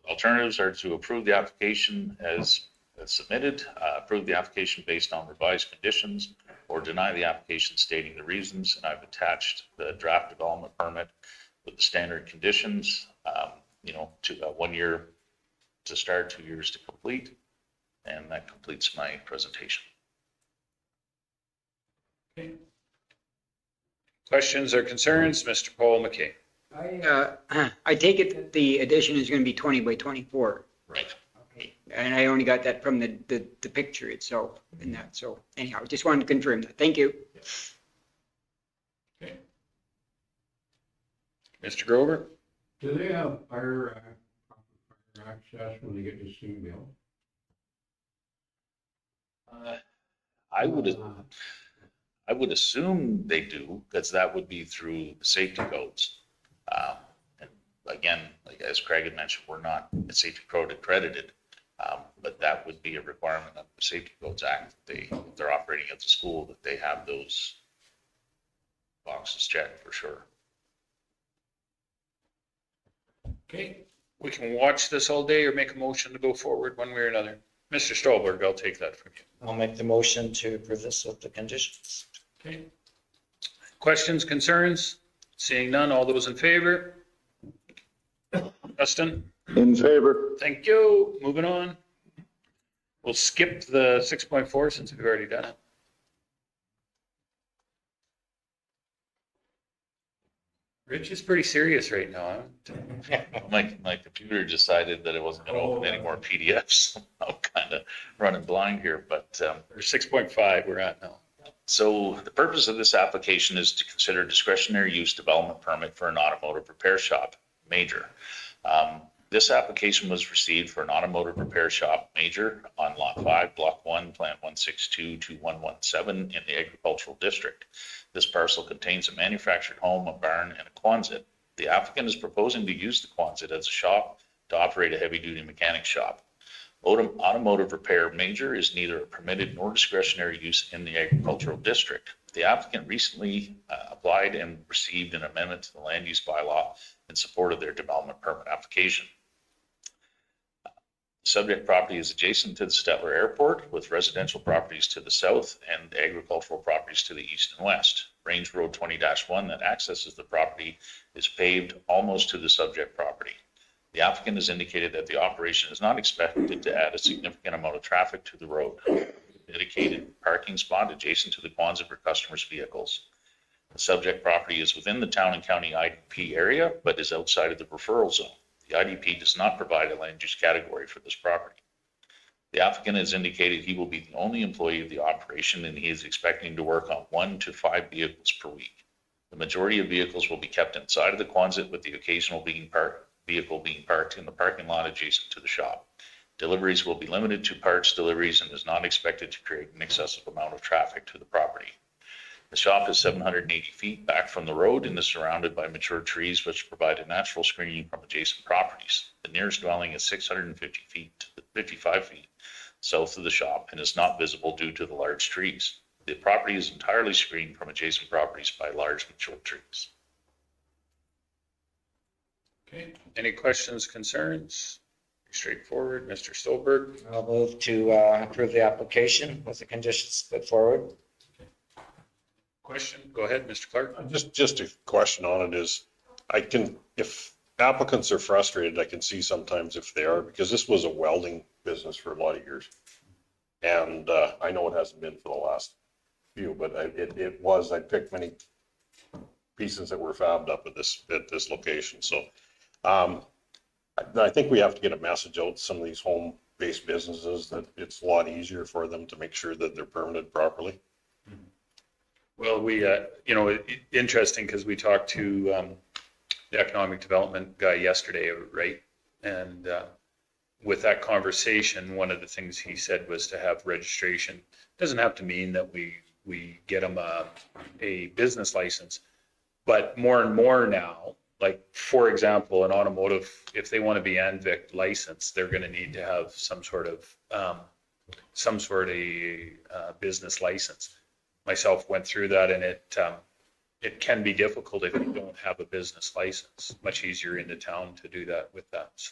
Alternatives are to approve the application as submitted, approve the application based on revised conditions, or deny the application stating the reasons. And I've attached the draft development permit with the standard conditions, to 1 year to start, 2 years to complete. And that completes my presentation. Questions or concerns? Mr. Paul McKay. I take it that the addition is going to be 20 by 24. Right. Okay. And I only got that from the picture itself and that. So anyhow, I just wanted to confirm that. Thank you. Okay. Mr. Grover? Do they have fire access when they get the steam bill? I would assume they do, because that would be through the safety codes. And again, like as Craig had mentioned, we're not safety code accredited, but that would be a requirement of the Safety Codes Act. If they're operating at the school, that they have those boxes checked for sure. Okay, we can watch this all day or make a motion to go forward one way or another. Mr. Stolberg, I'll take that from you. I'll make the motion to approve this with the conditions. Okay. Questions, concerns? Seeing none, all those in favor? Justin? In favor. Thank you. Moving on. We'll skip the 6.4 since we've already done it. Rich is pretty serious right now. Huh? My computer decided that it wasn't going to open any more PDFs. I'm kind of running blind here, but Or 6.5 we're at now. so the purpose of this application is to consider discretionary use development permit for an automotive repair shop major. This application was received for an automotive repair shop major on Lot 5, Block 1, Plant 162-2117 in the agricultural district. This parcel contains a manufactured home, a barn, and a Quonset. The applicant is proposing to use the Quonset as a shop to operate a heavy-duty mechanic shop. Automotive repair major is neither a permitted nor discretionary use in the agricultural district. The applicant recently applied and received an amendment to the land use bylaw in support of their development permit application. Subject property is adjacent to the Stettler Airport with residential properties to the south and agricultural properties to the east and west. Range Road 20-1 that accesses the property is paved almost to the subject property. The applicant has indicated that the operation is not expected to add a significant amount of traffic to the road. Dedicated parking spot adjacent to the Quonset for customers' vehicles. The subject property is within the town and county IDP area, but is outside of the referral zone. The IDP does not provide a land use category for this property. The applicant has indicated he will be the only employee of the operation and he is expecting to work on 1 to 5 vehicles per week. The majority of vehicles will be kept inside of the Quonset with the occasional vehicle being parked in the parking lot adjacent to the shop. Deliveries will be limited to parts deliveries and is not expected to create an excessive amount of traffic to the property. The shop is 780 feet back from the road and is surrounded by mature trees which provide a natural screening from adjacent properties. The nearest dwelling is 55 feet south of the shop and is not visible due to the large trees. The property is entirely screened from adjacent properties by large mature trees. Okay, any questions, concerns? Straightforward, Mr. Stolberg. I'll move to approve the application with the conditions put forward. Question, go ahead, Mr. Clark. Just a question on it is, if applicants are frustrated, I can see sometimes if they are, because this was a welding business for a lot of years. And I know it hasn't been for the last few, but it was, I picked many pieces that were fabbed up at this location. So I think we have to get a message out to some of these home-based businesses that it's a lot easier for them to make sure that they're permitted properly. Well, we, interesting because we talked to the economic development guy yesterday, right? And with that conversation, one of the things he said was to have registration. Doesn't have to mean that we get them a business license, but more and more now, like for example, an automotive, if they want to be ANVIC licensed, they're going to need to have some sort of business license. Myself went through that, and it can be difficult if you don't have a business license. Much easier into town to do that with that. So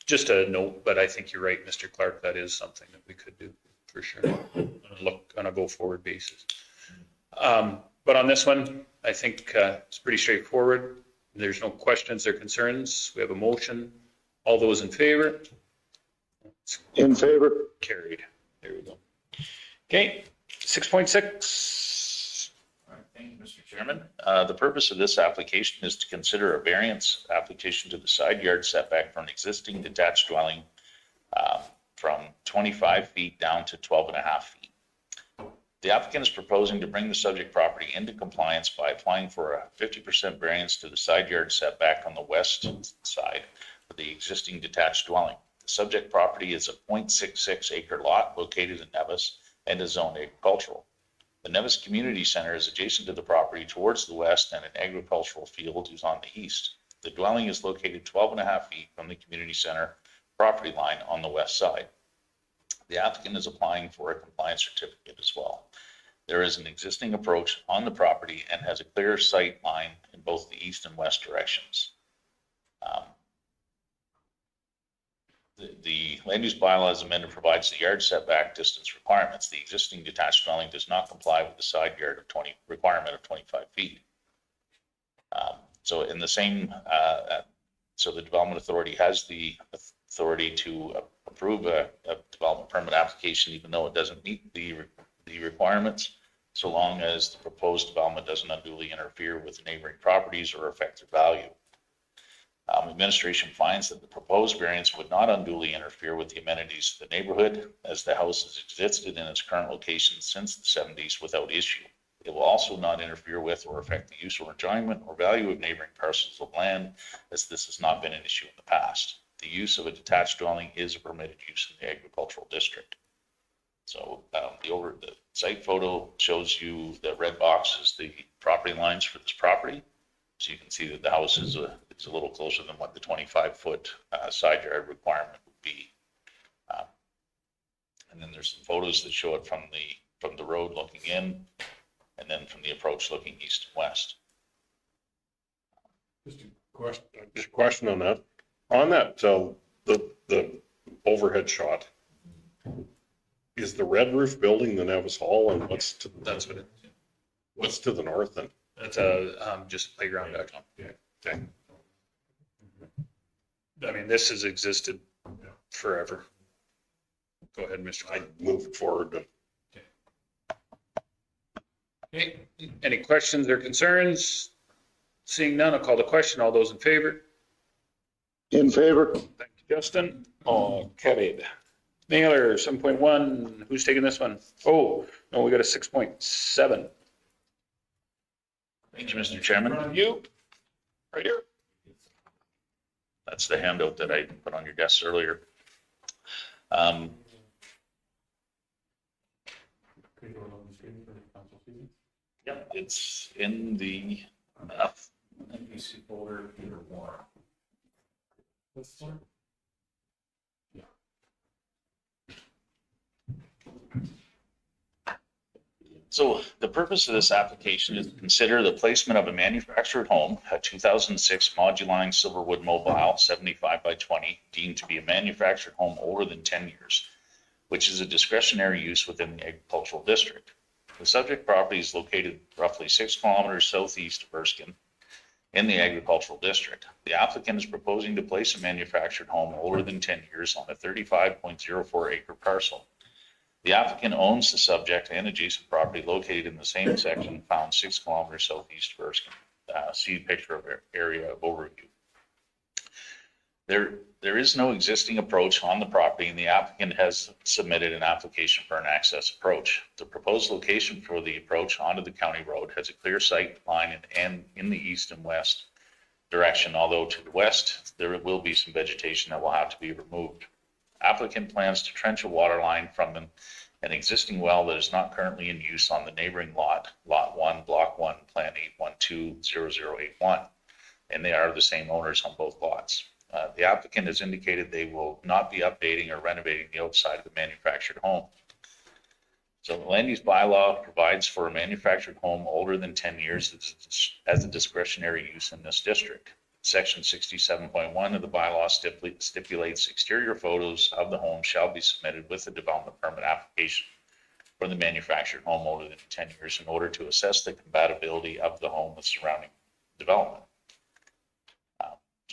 just a note, but I think you're right, Mr. Clark. That is something that we could do for sure. Look on a go forward basis. But on this one, I think it's pretty straightforward. There's no questions or concerns. We have a motion. All those in favor? In favor. Carried. There we go. Okay, 6.6. All right, thank you, Mr. Chairman. The purpose of this application is to consider a variance application to the side yard setback from an existing detached dwelling from 25 feet down to 12.5 feet. The applicant is proposing to bring the subject property into compliance by applying for a 50% variance to the side yard setback on the west side of the existing detached dwelling. The subject property is a 0.66 acre lot located in Nevis and is zoned agricultural. The Nevis Community Center is adjacent to the property towards the west, and an agricultural field is on the east. The dwelling is located 12.5 feet from the community center property line on the west side. The applicant is applying for a compliance certificate as well. There is an existing approach on the property and has a clear sight line in both the east and west directions. The land use bylaw as amended provides the yard setback distance requirements. The existing detached dwelling does not comply with the side yard of 20 requirement of 25 feet. So in the same, so the Development Authority has the authority to approve a development permit application, even though it doesn't meet the requirements, so long as the proposed development doesn't unduly interfere with neighboring properties or affect their value. Administration finds that the proposed variance would not unduly interfere with the amenities of the neighborhood, as the house has existed in its current location since the 70s without issue. It will also not interfere with or affect the use or enjoyment or value of neighboring parcels of land, as this has not been an issue in the past. The use of a detached dwelling is a permitted use in the agricultural district. So the site photo shows you the red box is the property lines for this property. So you can see that the house is it's a little closer than what the 25-foot side yard requirement would be. And then there's some photos that show it from the road looking in, and then from the approach looking east and west. Just a question on that. On that, the overhead shot, is the red roof building the Nevis Hall, and what's to the north then? That's just a playground back on. Yeah. Okay. I mean, this has existed forever. Go ahead, Mr. Clay. Move forward. Okay, any questions or concerns? Seeing none, I'll call the question. All those in favor? In favor. Thank you, Justin. Oh, carried. Naylor, 7.1, who's taking this one? Oh, no, we got a 6.7. Thank you, Mr. Chairman. You, right here. That's the handout that I put on your desk earlier. Yep, it's in the MPC folder, Peter Warren. This one? So the purpose of this application is to consider the placement of a manufactured home, a 2006 Moduline Silverwood Mobile 75 by 20, deemed to be a manufactured home older than 10 years, which is a discretionary use within the agricultural district. The subject property is located roughly 6 kilometers southeast of Erskine in the agricultural district. The applicant is proposing to place a manufactured home older than 10 years on a 35.04 acre parcel. The applicant owns the subject and adjacent property located in the same section found 6 kilometers southeast of Erskine. See picture of area overview. There is no existing approach on the property, and the applicant has submitted an application for an access approach. The proposed location for the approach onto the county road has a clear sight line and in the east and west direction, although to the west, there will be some vegetation that will have to be removed. Applicant plans to trench a water line from an existing well that is not currently in use on the neighboring lot, Lot 1, Block 1, Plan 8120081, and they are the same owners on both lots. The applicant has indicated they will not be updating or renovating the outside of the manufactured home. So the land use bylaw provides for a manufactured home older than 10 years as a discretionary use in this district. Section 67.1 of the bylaw stipulates exterior photos of the home shall be submitted with the development permit application for the manufactured home older than 10 years in order to assess the compatibility of the home with surrounding development.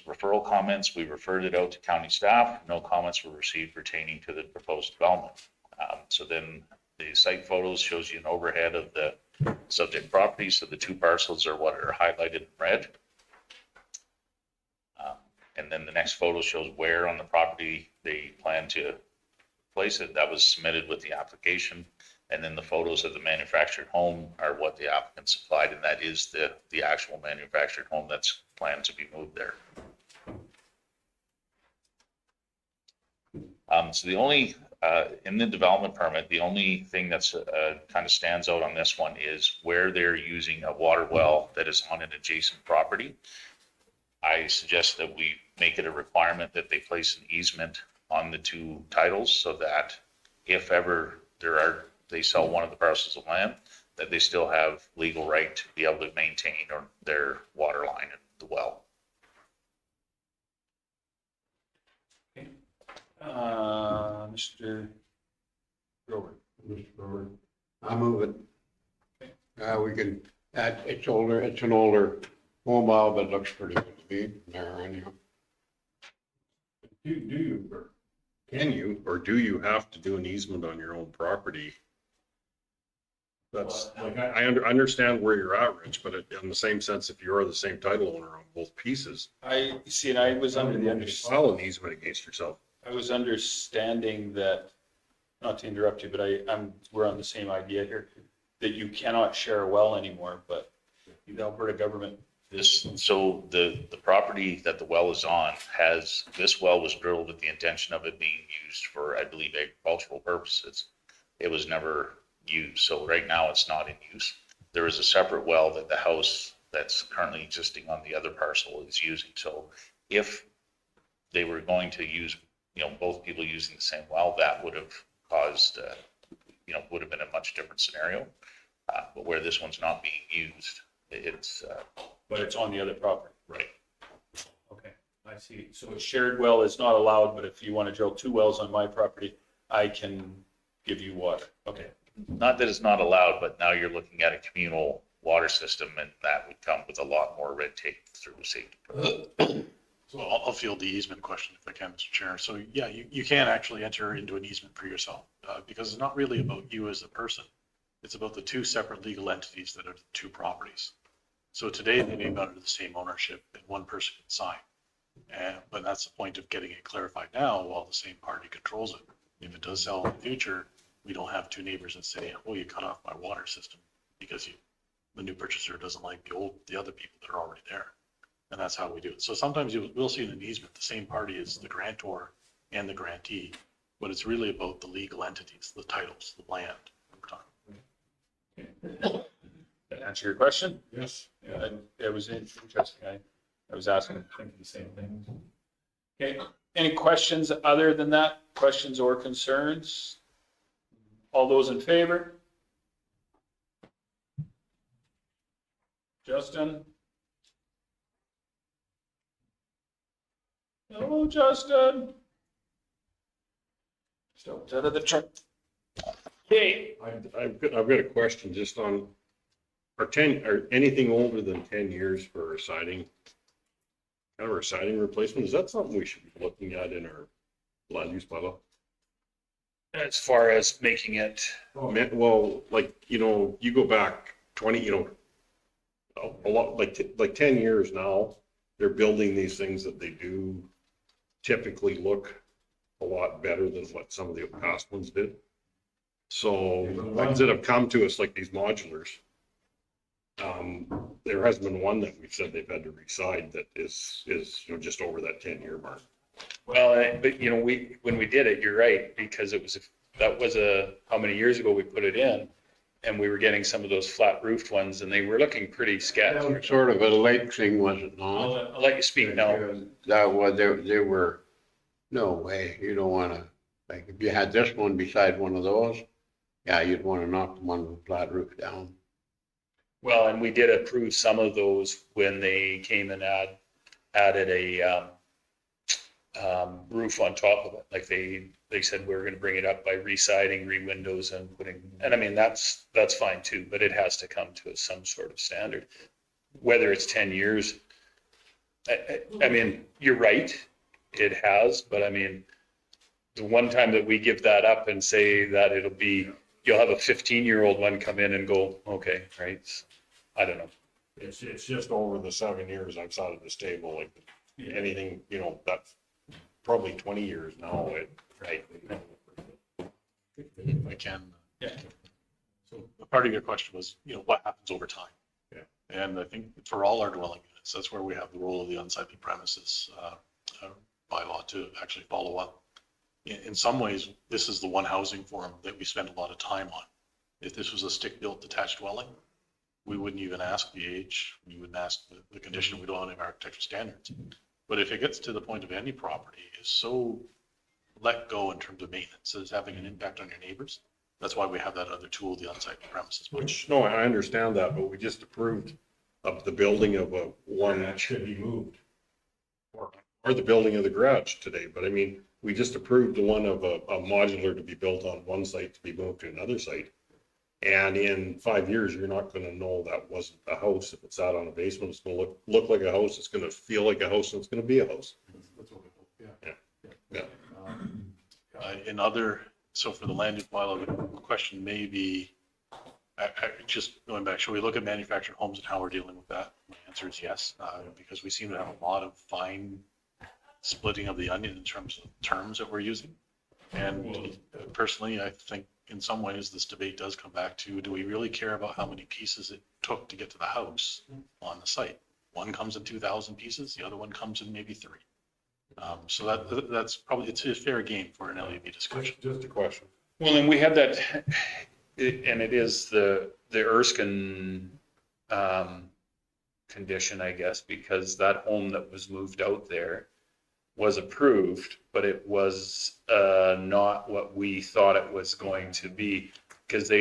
Referral comments, we referred it out to county staff. No comments were received pertaining to the proposed development. So then the site photos shows you an overhead of the subject property. So the two parcels are what are highlighted in red. And then the next photo shows where on the property they plan to place it. That was submitted with the application. And then the photos of the manufactured home are what the applicant supplied, and that is the actual manufactured home that's planned to be moved there. So the only, in the development permit, the only thing that's kind of stands out on this one is where they're using a water well that is on an adjacent property. I suggest that we make it a requirement that they place an easement on the two titles so that if ever they sell one of the parcels of land, that they still have legal right to be able to maintain their water line at the well. Mr. Grover. Mr. Brewer. I move it. We can add, it's an older mobile, but looks pretty good to me there anyhow. Do you, or can you, or do you have to do an easement on your own property? That's, like, I understand where you're at, Rich, but in the same sense, if you're the same title owner on both pieces, I see, and I was under the understanding. file an easement against yourself. I was understanding that, not to interrupt you, but we're on the same idea here, that you cannot share a well anymore, but the Alberta government. So the property that the well is on this well was drilled with the intention of it being used for, I believe, agricultural purposes. It was never used. So right now it's not in use. There is a separate well that the house that's currently existing on the other parcel is using. So if they were going to use, both people using the same well, that would have caused, would have been a much different scenario. But where this one's not being used, it's. But it's on the other property. Right. Okay, I see. So a shared well is not allowed, but if you want to drill two wells on my property, I can give you water. Okay. Not that it's not allowed, but now you're looking at a communal water system, and that would come with a lot more red tape through safety. So I'll field the easement question if I can, Mr. Chair. So yeah, you can actually enter into an easement for yourself because it's not really about you as a person. It's about the two separate legal entities that are the two properties. So today they may be under the same ownership and one person can sign. But that's the point of getting it clarified now while the same party controls it. If it does sell in the future, we don't have two neighbors that say, oh, you cut off my water system because the new purchaser doesn't like the other people that are already there. And that's how we do it. So sometimes we'll see in an easement, the same party is the grantor and the grantee, but it's really about the legal entities, the titles, the land. That answer your question? Yes. Yeah, it was interesting. I was asking, thinking the same thing. Okay, any questions other than that? Questions or concerns? All those in favor? Justin? Hello, Justin. Still out of the truck. Okay. I've got a question just on, are anything older than 10 years for a siding, kind of a siding replacement, is that something we should be looking at in our land use bylaw? As far as making it, Well, like, you go back 20, a lot, like 10 years now, they're building these things that they do typically look a lot better than what some of the past ones did. So ones that have come to us, like these modulars, there has been one that we've said they've had to reside that is, just over that 10-year mark. well, but when we did it, you're right, because that was how many years ago we put it in, and we were getting some of those flat roofed ones, and they were looking pretty sketchy. Sort of a lake thing, was it not? I'll let you speak now. That was, they were, no way, you don't wanna, like, if you had this one beside one of those, yeah, you'd wanna knock the one with the flat roof down. Well, and we did approve some of those when they came and added a roof on top of it. Like they said we were going to bring it up by residing, re-windows and and I mean, that's fine too, but it has to come to some sort of standard. Whether it's 10 years, I mean, you're right, it has, but I mean, the one time that we give that up and say that you'll have a 15-year-old one come in and go, okay, right? I don't know. It's just over the 7 years I've sat at this table, like anything, that's probably 20 years now, Right. If I can. Yeah. So part of your question was, what happens over time? Yeah. And I think for all our dwelling units, that's where we have the role of the unsightly premises bylaw to actually follow up. In some ways, this is the one housing form that we spend a lot of time on. If this was a stick-built detached dwelling, we wouldn't even ask the age, we wouldn't ask the condition, we don't have architectural standards. But if it gets to the point of any property is so let go in terms of maintenance, is having an impact on your neighbors, that's why we have that other tool, the unsightly premises. which, no, I understand that, but we just approved of the building of one that should be moved. Or the building of the garage today, but I mean, we just approved the one of a modular to be built on one site to be moved to another site. And in 5 years, you're not gonna know that wasn't a house. If it's out on a basement, it's gonna look like a house, it's gonna feel like a house, and it's gonna be a house. Yeah. So for the land use bylaw, the question may be, just going back, should we look at manufactured homes and how we're dealing with that? My answer is yes, because we seem to have a lot of fine splitting of the onion in terms of terms that we're using. And personally, I think in some ways this debate does come back to, do we really care about how many pieces it took to get to the house on the site? One comes in 2,000 pieces, the other one comes in maybe 3. So that's probably, it's a fair game for an LUB discussion. Just a question. Well, and we had that, and it is the Erskine condition, I guess, because that home that was moved out there was approved, but it was not what we thought it was going to be, because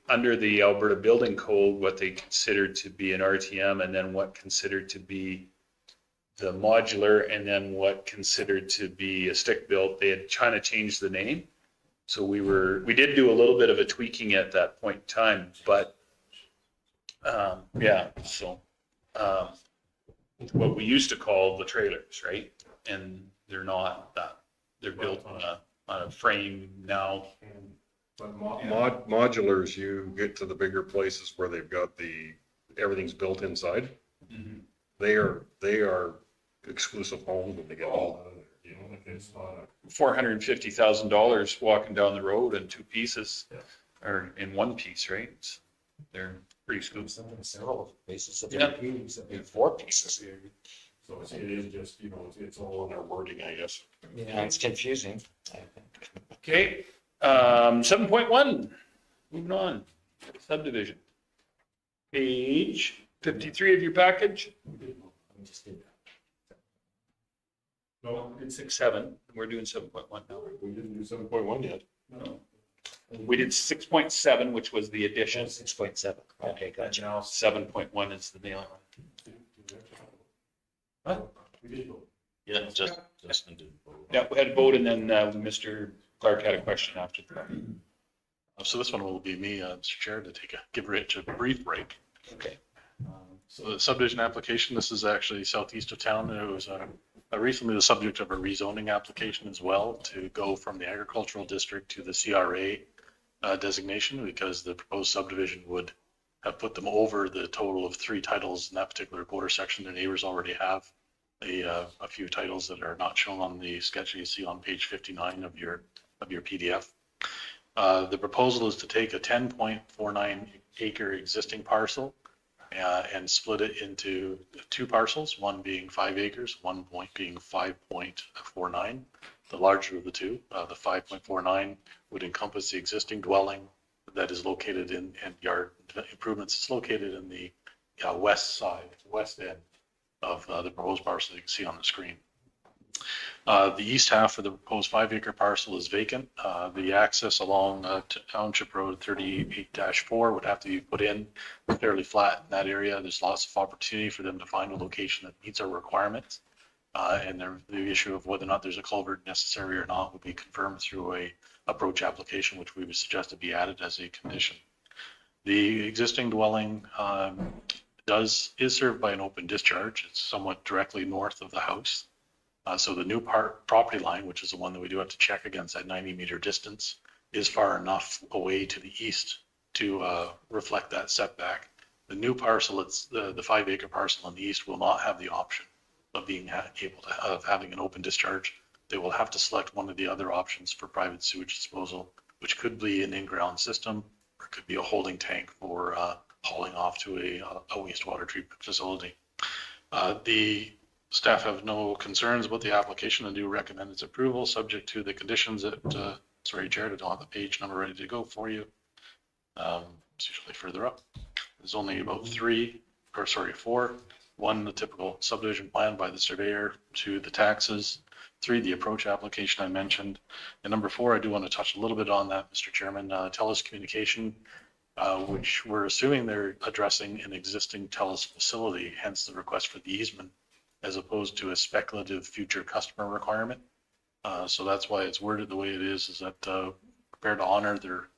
under the Alberta Building Code, what they considered to be an RTM, and then what considered to be the modular, and then what considered to be a stick built, they had trying to change the name. So we did do a little bit of a tweaking at that point in time, but what we used to call the trailers, right? And they're not that, they're built on a frame now. But modulars, you get to the bigger places where they've got everything's built inside. Mm-hmm. They are exclusive homes when they get all out of there. It's not $450,000 walking down the road in 2 pieces, or in 1 piece, right? They're pretty exclusive. Several pieces of Yeah. 4 pieces. So it is just, it's all in their wording, I guess. Yeah, it's confusing, I think. Okay, 7.1, moving on, subdivision. Page 53 of your package. No, it's 6.7, we're doing 7.1 now. We didn't do 7.1 yet. No. We did 6.7, which was the addition. 6.7, okay, gotcha. Now 7.1 is the mailing one. Yeah, just. Yeah, we had a vote and then Mr. Clark had a question after that. So this one will be me, Mr. Chair, to give Rich a brief break. Okay. So the subdivision application, this is actually southeast of town. It was recently the subject of a rezoning application as well to go from the agricultural district to the CRA designation, because the proposed subdivision would have put them over the total of 3 titles in that particular quarter section. Their neighbors already have a few titles that are not shown on the sketch you see on page 59 of your PDF. The proposal is to take a 10.49 acre existing parcel and split it into 2 parcels, one being 5 acres, one point being 5.49. The larger of the two, the 5.49 would encompass the existing dwelling that is located in, and yard improvements is located in the west end of the proposed parcel you can see on the screen. The east half of the proposed 5 acre parcel is vacant. The access along Township Road 38-4 would have to be put in fairly flat in that area. There's lots of opportunity for them to find a location that meets our requirements. And the issue of whether or not there's a culvert necessary or not will be confirmed through a approach application, which we would suggest to be added as a condition. The existing dwelling is served by an open discharge. It's somewhat directly north of the house. So the new property line, which is the one that we do have to check against that 90-meter distance, is far enough away to the east to reflect that setback. The new parcel, it's the 5 acre parcel in the east, will not have the option of being able to have having an open discharge. They will have to select one of the other options for private sewage disposal, which could be an in-ground system, or it could be a holding tank for hauling off to a wastewater treatment facility. The staff have no concerns about the application and do recommend its approval, subject to the conditions that, sorry, Jared, I don't have the page number ready to go for you. It's usually further up. There's only about 4. 1, the typical subdivision plan by the surveyor. 2, the taxes. 3, the approach application I mentioned. And number 4, I do want to touch a little bit on that, Mr. Chairman, TELUS communication, which we're assuming they're addressing an existing TELUS facility, hence the request for the easement, as opposed to a speculative future customer requirement. So that's why it's worded the way it is that prepared to honor their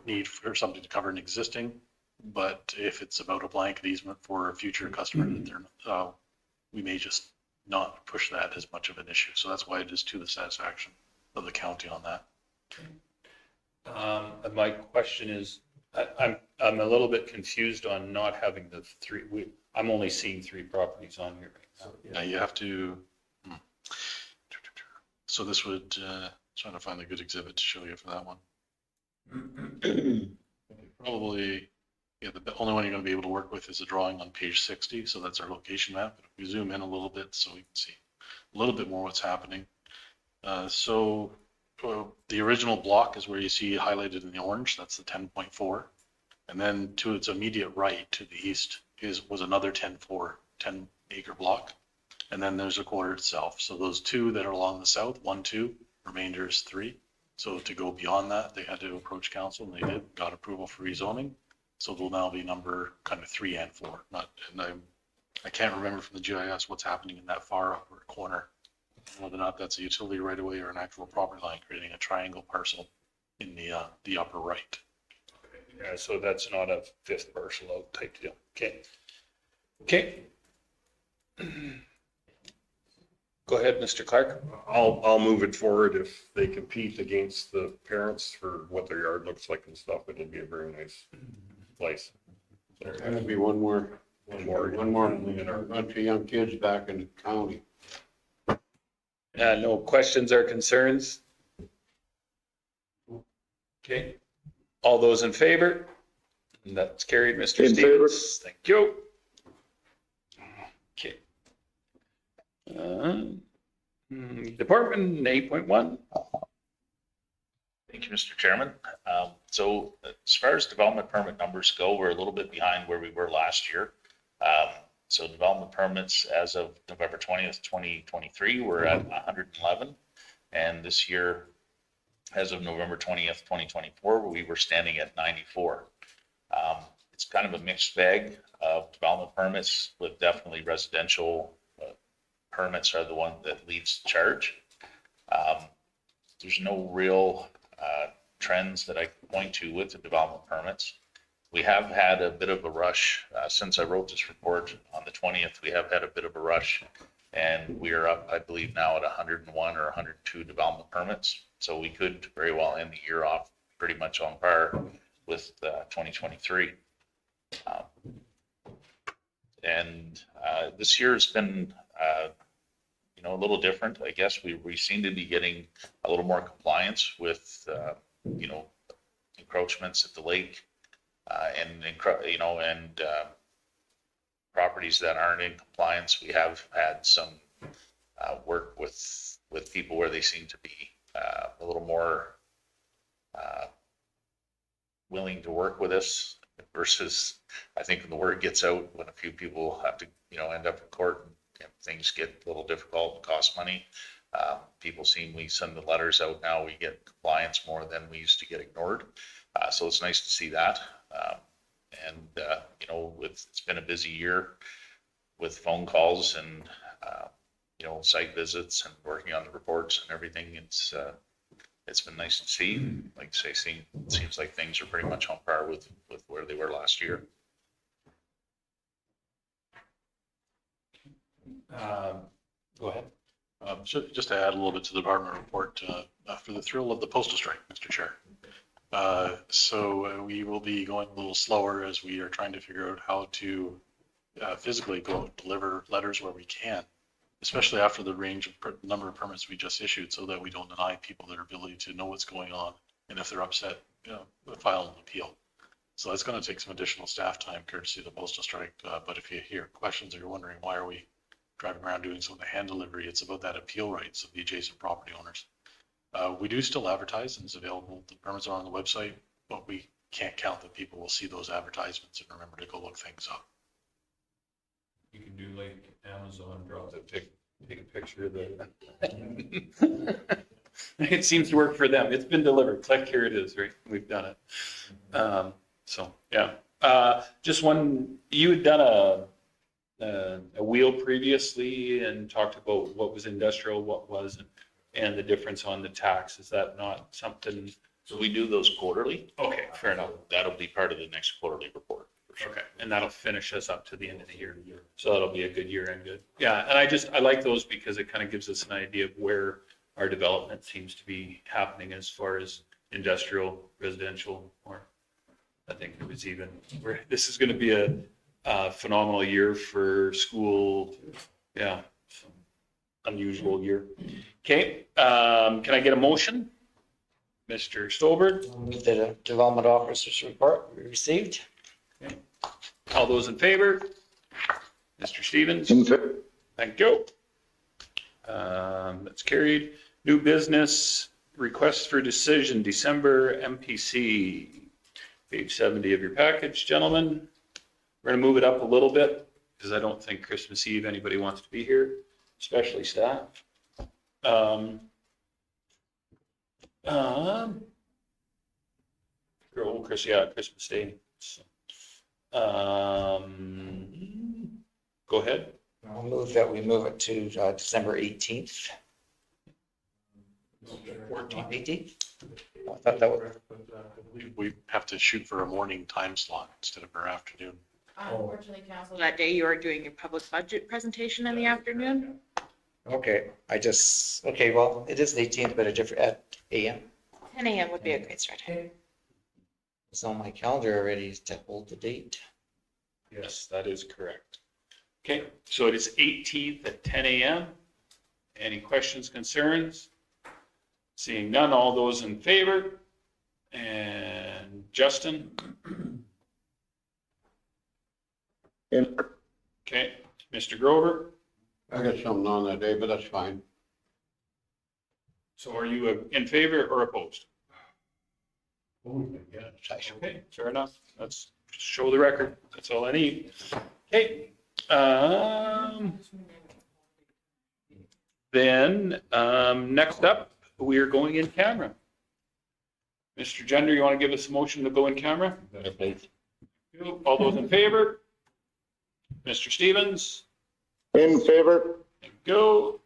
need for something to cover an existing, but if it's about a blanket easement for a future customer, we may just not push that as much of an issue. So that's why it is to the satisfaction of the county on that. And my question is, I'm a little bit confused on not having the 3. I'm only seeing 3 properties on here right now. Yeah, you have to. So this would trying to find a good exhibit to show you for that one. Probably, yeah, the only one you're going to be able to work with is a drawing on page 60. So that's our location map. But if we zoom in a little bit, so we can see a little bit more what's happening. So the original block is where you see highlighted in the orange. That's the 10.4, and then to its immediate right to the east was another 10 acre block, and then there's a quarter itself. So those 2 that are along the south, 1, 2, remainder is 3. So to go beyond that, they had to approach council, and they did, got approval for rezoning. So they'll now be number kind of 3 and 4. I can't remember from the GIS what's happening in that far upper corner, whether or not that's a utility right away or an actual property line, creating a triangle parcel in the upper right. Yeah, so that's not a 5th parcel out type deal. Okay. Go ahead, Mr. Clark. I'll move it forward. If they compete against the parents for what their yard looks like and stuff, it'll be a very nice place. There'll be one more bunch of young kids back in the county. No questions or concerns? Okay. All those in favor? And that's carried, Mr. In favor. Stevens. Thank you. Okay. Department 8.1. Thank you, Mr. Chairman. So as far as development permit numbers go, we're a little bit behind where we were last year. So development permits as of November 20th, 2023, we're at 111. And this year, as of November 20th, 2024, we were standing at 94. It's kind of a mixed bag of development permits, with definitely residential permits are the one that leads the charge. There's no real trends that I can point to with the development permits. We have had a bit of a rush since I wrote this report on the 20th. We have had a bit of a rush, and we are up, I believe, now at 101 or 102 development permits. So we could very well end the year off pretty much on par with 2023. And this year has been, a little different. I guess we seem to be getting a little more compliance with, encroachments at the lake and properties that aren't in compliance. We have had some work with people where they seem to be a little more willing to work with us versus, I think when the word gets out, when a few people have to, end up in court and things get a little difficult and cost money. We send the letters out now, we get compliance more than we used to get ignored. So it's nice to see that. It's been a busy year with phone calls and, site visits and working on the reports and everything. It's been nice to see. Like I say, it seems like things are pretty much on par with where they were last year. Go ahead. Just to add a little bit to the department report, for the thrill of the postal strike, Mr. Chair. So we will be going a little slower as we are trying to figure out how to physically go out and deliver letters where we can, especially after the number of permits we just issued, so that we don't deny people their ability to know what's going on, and if they're upset, file an appeal. So that's going to take some additional staff time courtesy of the postal strike. But if you hear questions or you're wondering why are we driving around doing some of the hand delivery, it's about that appeal rights of the adjacent property owners. We do still advertise and it's available. The permits are on the website, but we can't count that people will see those advertisements and remember to go look things up. You can do like Amazon, drop the take a picture of the. It seems to work for them. It's been delivered. Click, here it is, right? We've done it. Just one, you had done a wheel previously and talked about what was industrial, what wasn't, and the difference on the tax. Is that not something? So we do those quarterly. Okay, fair enough. That'll be part of the next quarterly report. Sure. Okay, and that'll finish us up to the end of the year. So that'll be a good year and good. Yeah, and I like those because it kind of gives us an idea of where our development seems to be happening as far as industrial, residential, or I think it was even where this is going to be a phenomenal year for school. Yeah, unusual year. Okay, can I get a motion? Mr. Stolberg? I'll move the development officer's report we received. Okay. All those in favor? Mr. Stevens? In favor. Thank you. That's carried. New business, request for decision, December MPC. Page 70 of your package, gentlemen. We're going to move it up a little bit because I don't think Christmas Eve anybody wants to be here, especially staff. Chris, yeah, Christmas Day. So, go ahead. I'll move that we move it to December 18th. 18th? I thought that was. We have to shoot for a morning time slot instead of our afternoon. Unfortunately, council, that day you are doing your public budget presentation in the afternoon. Okay, okay, well, it is the 18th, but a different, at AM. 10 a.m. would be a great start time. It's on my calendar already to hold the date. Yes, that is correct. Okay, so it is 18th at 10 a.m. Any questions, concerns? Seeing none, all those in favor? And Justin? In. Okay, Mr. Grover? I got something on that day, but that's fine. So are you in favor or opposed? Yeah. Okay, fair enough. Let's show the record. That's all I need. Okay. Then next up, we are going in camera. Mr. Gender, you want to give us a motion to go in camera? All those in favor? Mr. Stevens? In favor. Go.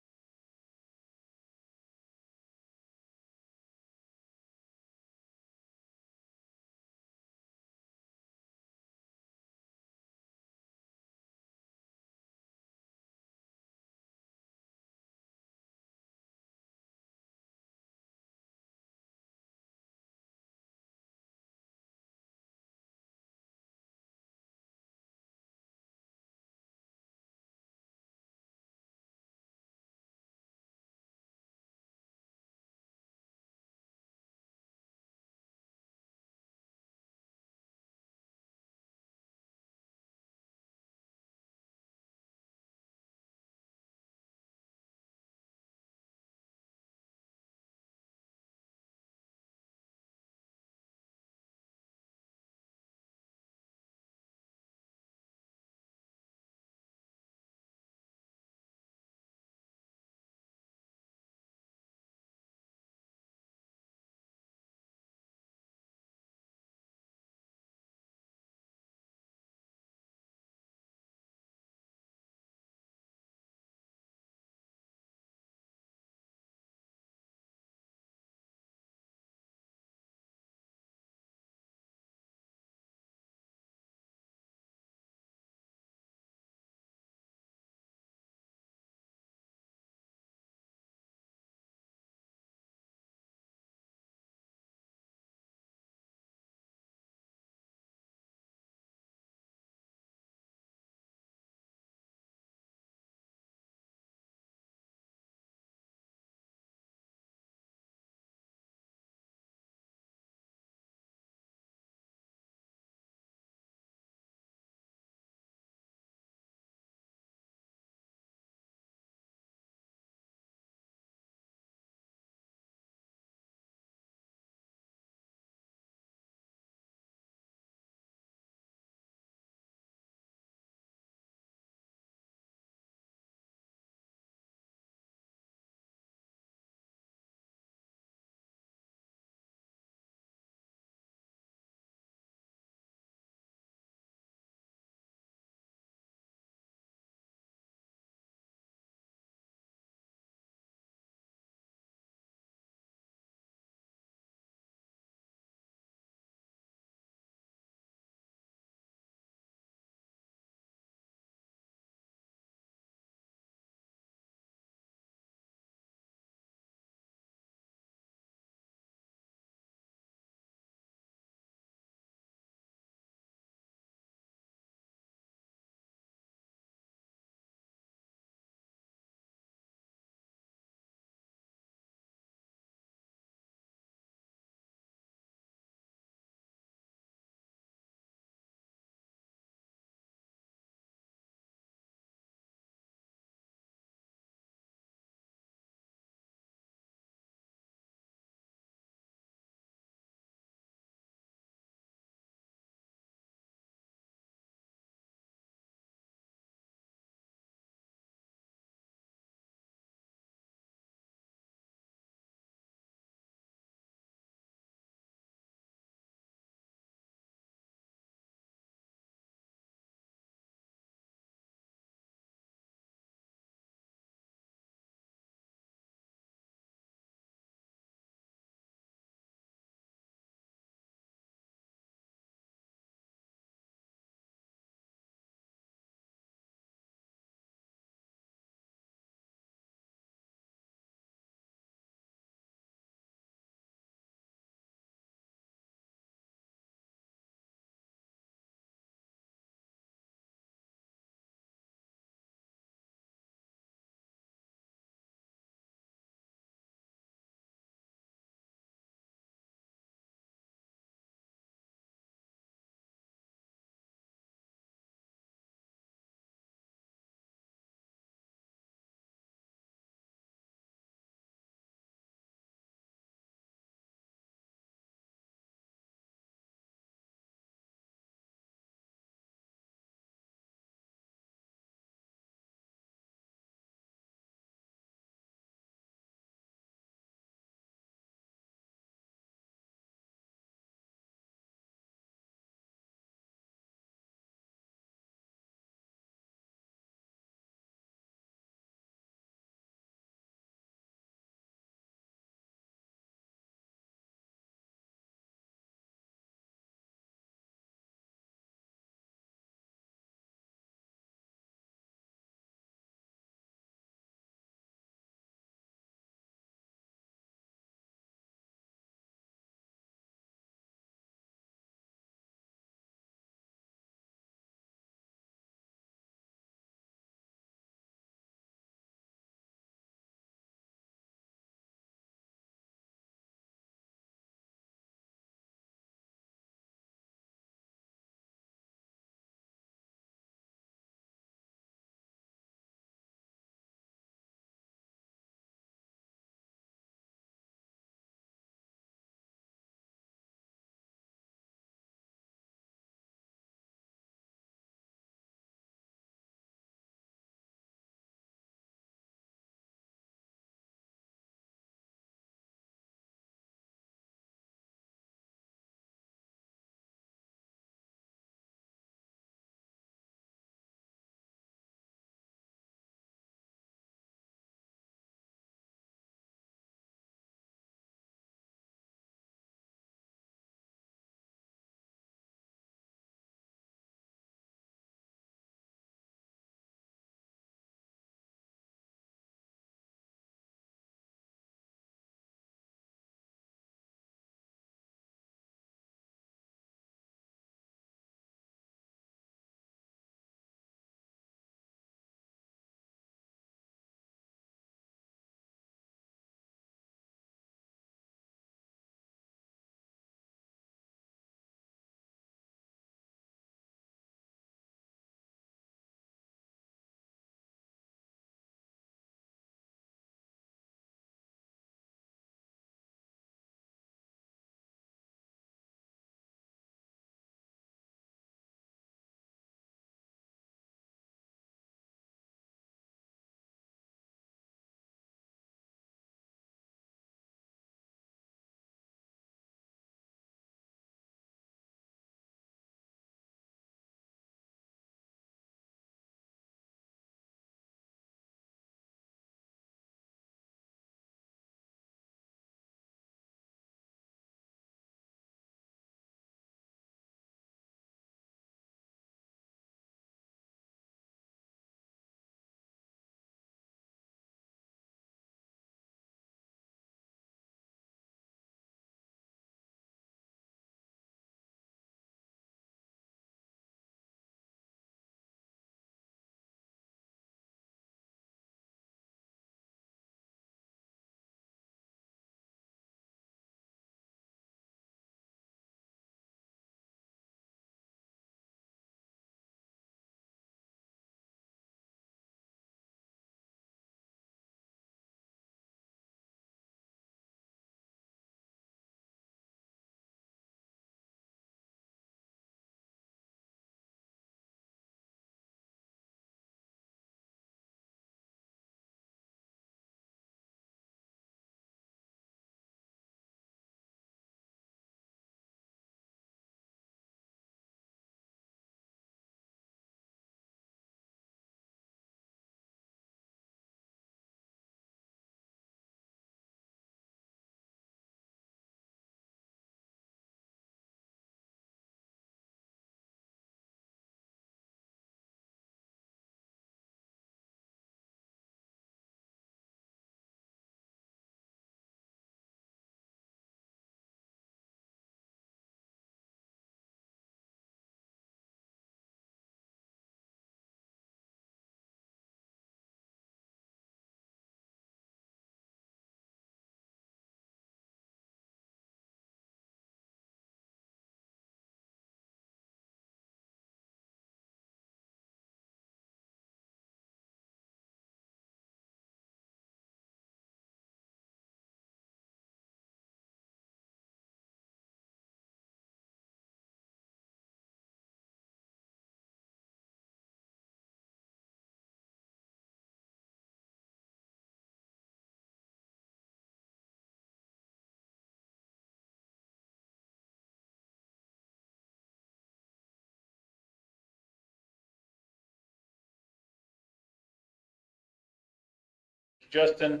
Justin.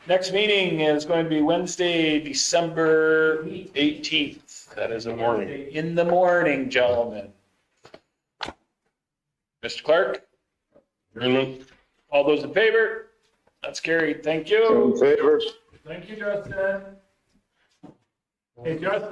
Next meeting is going to be Wednesday, December 18th. That is a morning. In the morning, gentlemen. Mr. Clark? All those in favor? That's carried. Thank you. In favor? Thank you, Justin. Hey, Justin?